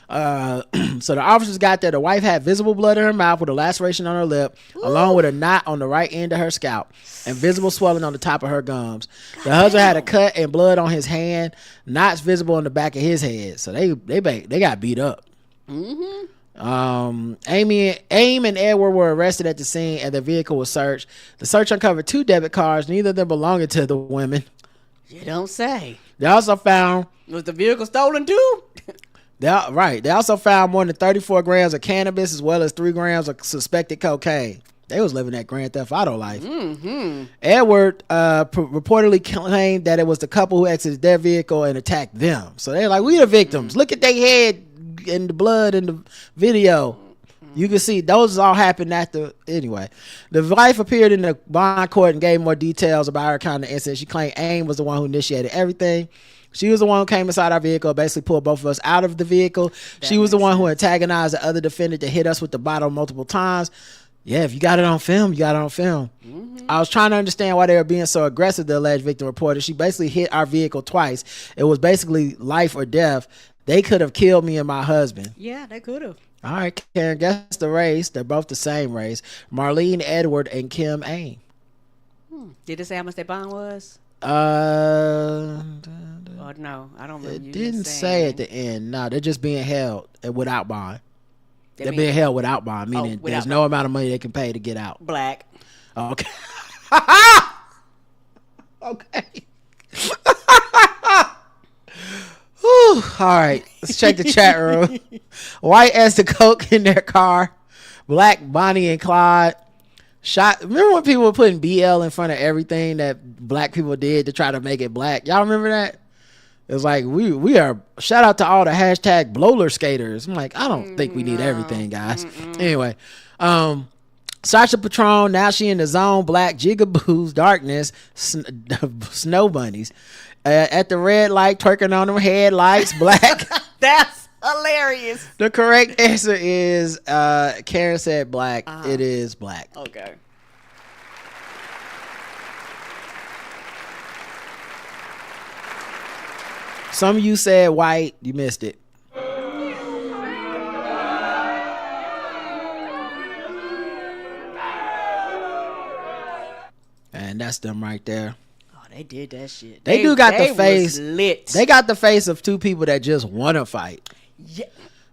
So the officers got there. The wife had visible blood in her mouth with a laceration on her lip, along with a knot on the right end of her scalp and visible swelling on the top of her gums. The husband had a cut and blood on his hand, knots visible on the back of his head. So they got beat up. AIM and Edward were arrested at the scene and their vehicle was searched. The search uncovered 2 debit cards, neither of them belonging to the women. You don't say. They also found... Was the vehicle stolen too? They also found more than 34 grams of cannabis as well as 3 grams of suspected cocaine. They was living that Grand Theft Auto life. Edward reportedly claimed that it was the couple who exited their vehicle and attacked them. So they're like, we the victims. Look at their head and the blood in the video. You can see those all happened after. Anyway, the wife appeared in the bond court and gave more details about her account of the incident. She claimed AIM was the one who initiated everything. She was the one who came inside our vehicle, basically pulled both of us out of the vehicle. She was the one who antagonized the other defendant to hit us with the bottle multiple times. Yeah, if you got it on film, you got it on film. I was trying to understand why they were being so aggressive, the alleged victim reported. She basically hit our vehicle twice. It was basically life or death. They could have killed me and my husband. Yeah, they could have. All right, Karen, guess the race. They're both the same race. Marlene Edward and Kim AIM. Did it say how much their bond was? Oh, no, I don't remember. It didn't say at the end. No, they're just being held without bond. They're being held without bond, meaning there's no amount of money they can pay to get out. Black. Okay. Okay. Whew. All right, let's check the chat room. White as the coke in their car. Black Bonnie and Clyde. Shot. Remember when people were putting BL in front of everything that black people did to try to make it black? Y'all remember that? It was like we are. Shout out to all the hashtag blower skaters. I'm like, I don't think we need everything, guys. Anyway, Sasha Patron. Now she in the zone. Black Jigaboos. Darkness. Snow bunnies. At the red light, twerking on them headlights. Black. That's hilarious. The correct answer is Karen said black. It is black. Okay. Some of you said white. You missed it. And that's them right there. They did that shit. They do got the face. Lit. They got the face of two people that just want to fight. Yeah.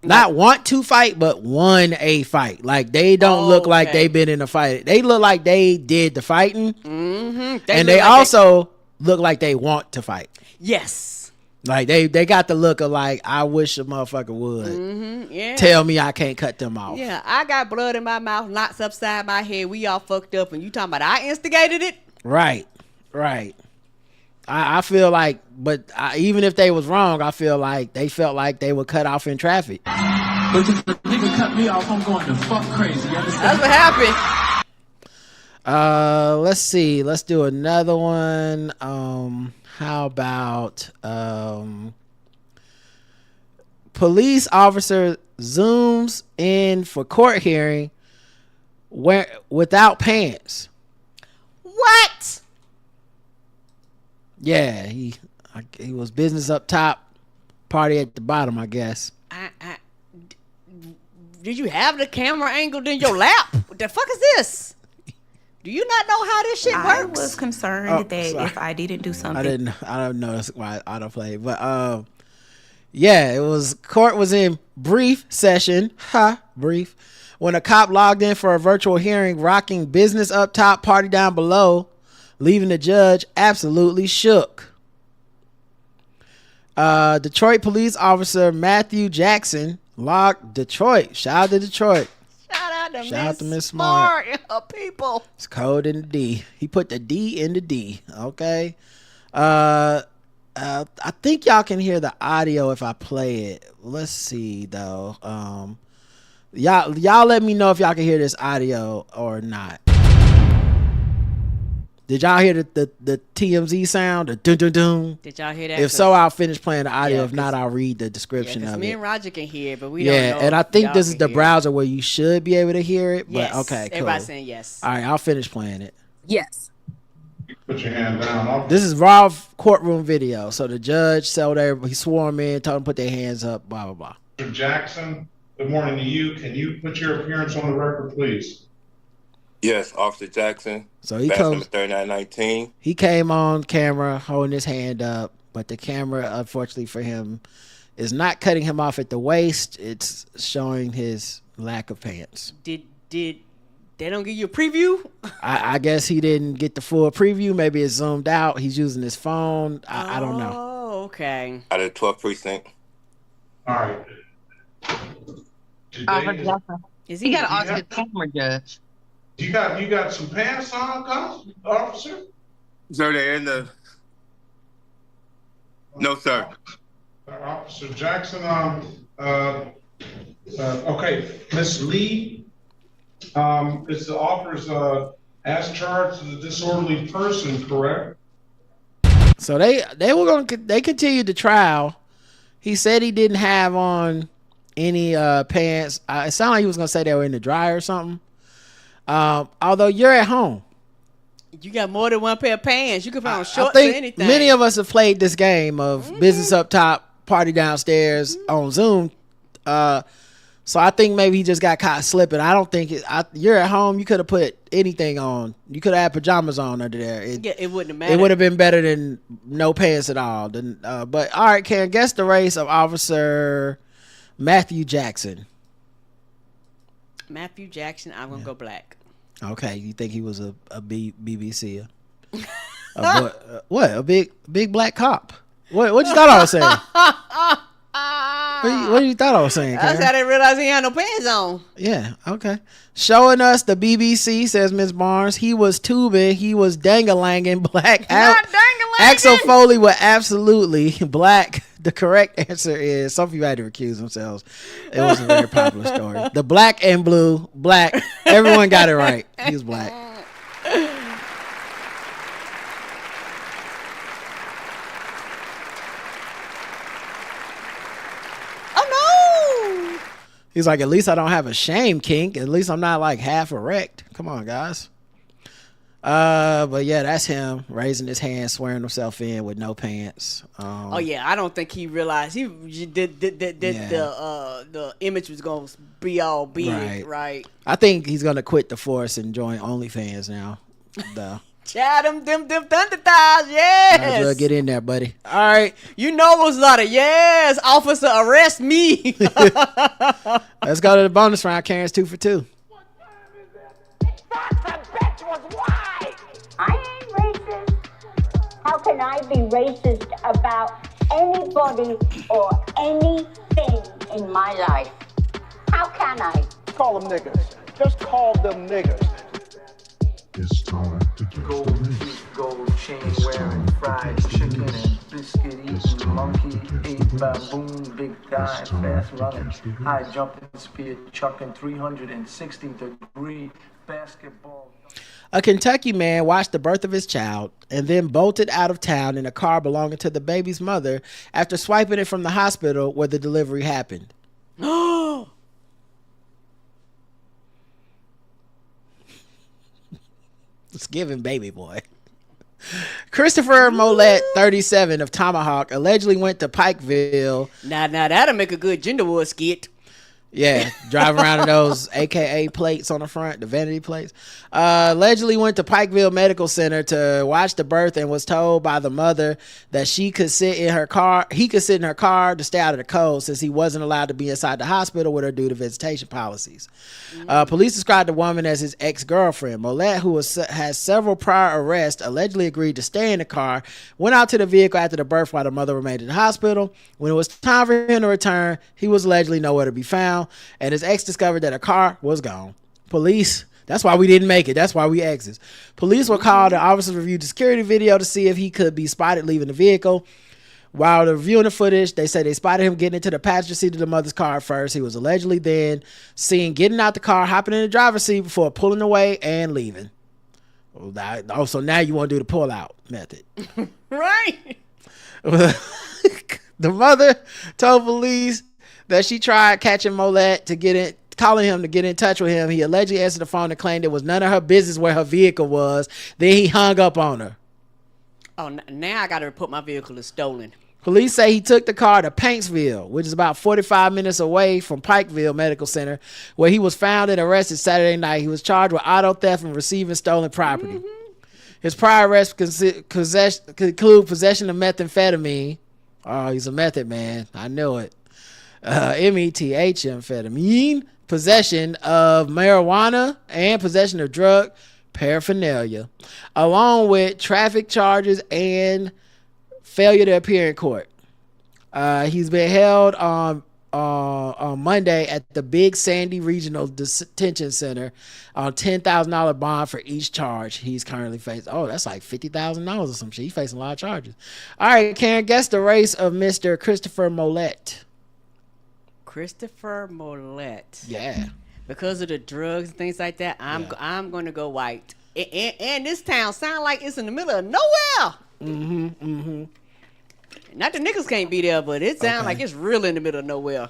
Not want to fight, but won a fight. Like, they don't look like they've been in a fight. They look like they did the fighting. Mm-hmm. And they also look like they want to fight. Yes. Like, they got the look of like, I wish a motherfucker would tell me I can't cut them off. Yeah, I got blood in my mouth, knots upside my head. We all fucked up. And you talking about I instigated it? Right. I feel like, but even if they was wrong, I feel like they felt like they were cut off in traffic. But if the nigga cut me off, I'm going to fuck crazy. You understand? That's what happened. Let's see. Let's do another one. How about police officer zooms in for court hearing without pants. What? Yeah, he was business up top, party at the bottom, I guess. Did you have the camera angled in your lap? What the fuck is this? Do you not know how this shit works? I was concerned that if I didn't do something. I don't know why autoplay, but yeah, court was in brief session. Brief. When a cop logged in for a virtual hearing, rocking business up top, party down below, leaving the judge absolutely shook. Detroit police officer Matthew Jackson logged Detroit. Shout out to Detroit. Shout out to Miss Smart. People. It's code in the D. He put the D in the D. Okay. I think y'all can hear the audio if I play it. Let's see though. Y'all let me know if y'all can hear this audio or not. Did y'all hear the TMZ sound? The dun dun dun? Did y'all hear that? If so, I'll finish playing the audio. If not, I'll read the description of it. Me and Roger can hear, but we don't know. Yeah, and I think this is the browser where you should be able to hear it. But yes. Okay, cool. Everybody's saying yes. All right, I'll finish playing it. Yes. Put your hand down. This is raw courtroom video. So the judge told everybody, he swore them in, told them to put their hands up, blah, blah, blah. Mr. Jackson, good morning to you. Can you put your appearance on the record, please? Yes, Officer Jackson. So he comes 3919. He came on camera holding his hand up, but the camera, unfortunately for him, is not cutting him off at the waist. It's showing his lack of pants. Did they don't give you a preview? I guess he didn't get the full preview. Maybe it's zoomed out. He's using his phone. I don't know. Oh, okay. Out of the 12th precinct. All right. He got to ask the camera judge. You got some pants on, officer? Sir, they're in the... No, sir. Officer Jackson, okay, Miss Lee, it's the officer's as charged as a disorderly person, correct? So they continued the trial. He said he didn't have on any pants. It sounded like he was gonna say they were in the dryer or something. Although you're at home, you got more than one pair of pants. You can put on shorts I think or anything. Many of us have played this game of business up top, party downstairs on Zoom. So I think maybe he just got caught slipping. I don't think you're at home. You could have put anything on. You could have had pajamas on under there. It wouldn't have mattered. It would have been better than no pants at all. But all right, Karen, guess the race of Officer Matthew Jackson. Matthew Jackson, I'm gonna go black. Okay, you think he was a BBC? What? A big black cop? What you thought I was saying? What you thought I was saying, Karen? That's how they realized he had no pants on. Yeah, okay. Showing us the BBC, says Ms. Barnes. He was tubing. He was dangalanging black. Not dangalanging. Axel Foley was absolutely black. The correct answer is, some people had to recuse themselves. It was a very popular story. The black and blue, black. Everyone got it right. He was black. Oh no! He's like, at least I don't have a shame kink. At least I'm not like half erect. Come on, guys. But yeah, that's him raising his hand, swearing himself in with no pants. Oh yeah, I don't think he realized he did the image was gonna be all big, right? I think he's gonna quit the force and join OnlyFans now. Child, them thunder thighs, yes. Might as well get in there, buddy. All right. You know it was a lot of yes. Officer, arrest me. Let's go to the bonus round. Karen's 2 for 2. I ain't racist. How can I be racist about anybody or anything in my life? How can I? Call them niggas. Just call them niggas. It's time to get Gold teeth, gold chain wearing, fried chicken and biscuit eating, monkey ate baboon, big thigh, fast running, high jumping, spear chucking, 360-degree basketball. A Kentucky man watched the birth of his child and then bolted out of town in a car belonging to the baby's mother after swiping it from the hospital where the delivery happened. It's giving baby boy. Christopher Mollett, 37, of Tomahawk, allegedly went to Pikeville. Now that'll make a good gender war skit. Yeah, drive around in those AKA plates on the front, the vanity plates. Allegedly went to Pikeville Medical Center to watch the birth and was told by the mother that he could sit in her car to stay out of the cold since he wasn't allowed to be inside the hospital with her due to visitation policies. Police described the woman as his ex-girlfriend. Mollett, who has several prior arrests, allegedly agreed to stay in the car, went out to the vehicle after the birth while the mother remained in the hospital. When it was time for him to return, he was allegedly nowhere to be found, and his ex discovered that her car was gone. Police, that's why we didn't make it. That's why we exes. Police were called, and officers reviewed the security video to see if he could be spotted leaving the vehicle. While reviewing the footage, they say they spotted him getting into the passenger seat of the mother's car first. He was allegedly then seen getting out the car, hopping in the driver's seat before pulling away and leaving. Oh, so now you want to do the pull out method. Right. The mother told police that she tried catching Mollett calling him to get in touch with him. He allegedly answered the phone and claimed it was none of her business where her vehicle was. Then he hung up on her. Oh, now I got to report my vehicle is stolen. Police say he took the car to Paintsville, which is about 45 minutes away from Pikeville Medical Center, where he was found and arrested Saturday night. He was charged with auto theft and receiving stolen property. His prior arrests conclude possession of methamphetamine. Oh, he's a method man. I knew it. METH amphetamine, possession of marijuana, and possession of drug paraphernalia, along with traffic charges and failure to appear in court. He's been held on Monday at the Big Sandy Regional Detention Center on $10,000 bond for each charge he's currently facing. Oh, that's like $50,000 or some shit. He's facing a lot of charges. All right, Karen, guess the race of Mr. Christopher Mollett. Christopher Mollett. Yeah. Because of the drugs and things like that, I'm going to go white. And this town sound like it's in the middle of nowhere. Not the niggas can't be there, but it sounds like it's real in the middle of nowhere.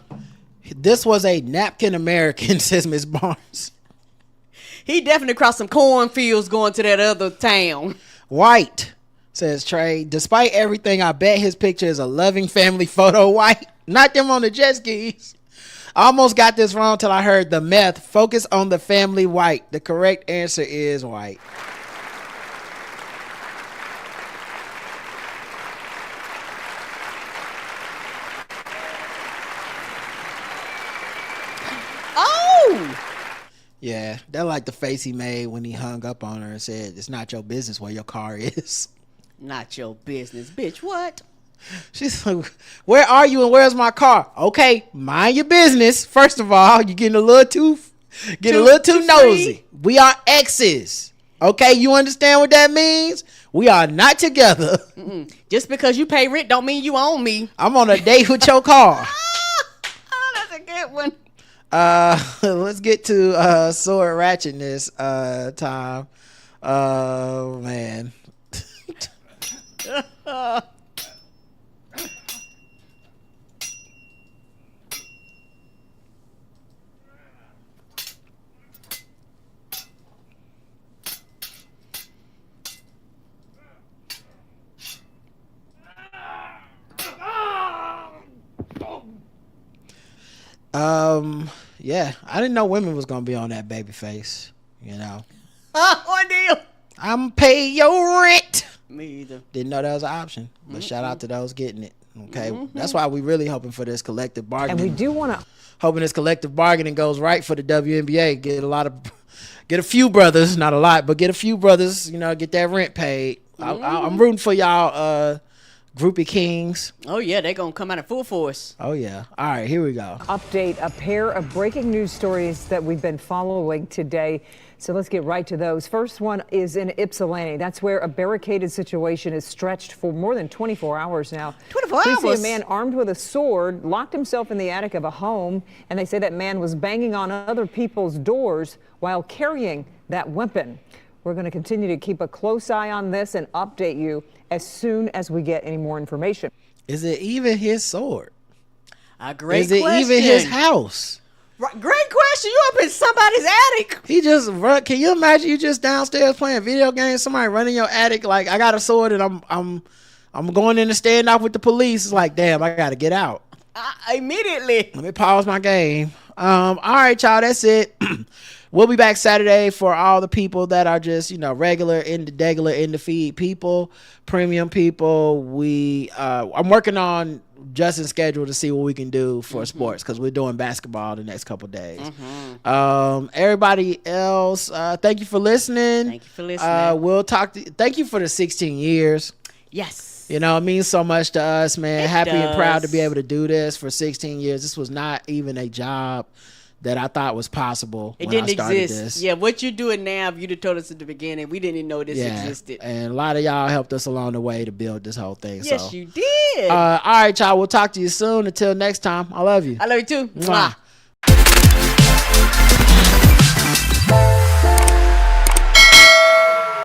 This was a napkin American, says Miss Barnes. He definitely crossed some cornfields going to that other town. White, says Trey. Despite everything, I bet his picture is a loving family photo. White, not them on the jet skis. I almost got this wrong till I heard the meth. Focus on the family. White. The correct answer is white. Yeah, that like the face he made when he hung up on her and said, "It's not your business where your car is." Not your business, bitch. What? She's like, "Where are you and where's my car?" Okay, mind your business. First of all, you're getting a little too nosy. We are exes. Okay, you understand what that means? We are not together. Just because you pay rent don't mean you own me. I'm on a date with your car. Oh, that's a good one. Let's get to sword ratchetness time. Oh man. Yeah, I didn't know women was gonna be on that baby face, you know. Ordeal. I'm pay your rent. Me either. Didn't know that was an option. But shout out to those getting it. Okay, that's why we really hoping for this collective bargaining. And we do want to hoping this collective bargaining goes right for the WNBA. Get a few brothers, not a lot, but get a few brothers. Get that rent paid. I'm rooting for y'all, groupie kings. Oh yeah, they're gonna come out in full force. Oh yeah. All right, here we go. Update a pair of breaking news stories that we've been following today. So let's get right to those. First one is in Ypsilanti. That's where a barricaded situation is stretched for more than 24 hours now. 24 hours? Police say a man armed with a sword locked himself in the attic of a home, and they say that man was banging on other people's doors while carrying that weapon. We're going to continue to keep a close eye on this and update you as soon as we get any more information. Is it even his sword? A great question. Is it even his house? Great question. You up in somebody's attic? He just run. Can you imagine you just downstairs playing video games? Somebody running your attic like, I got a sword and I'm going in to stand off with the police. It's like, damn, I got to get out. Immediately. Let me pause my game. All right, y'all, that's it. We'll be back Saturday for all the people that are just, regular in the feed people, premium people. I'm working on Justin's schedule to see what we can do for sports because we're doing basketball the next couple days. Everybody else, thank you for listening. Thank you for listening. We'll talk. Thank you for the 16 years. Yes. It means so much to us, man. Happy and proud to be able to do this for 16 years. This was not even a job that I thought was possible. It when didn't I started exist. This. Yeah, what you're doing now, if you'd have told us at the beginning, we didn't even know this existed. And a lot of y'all helped us along the way to build this whole thing. Yes, you did. All right, y'all. We'll talk to you soon. Until next time, I love you. I love you too. Mwah.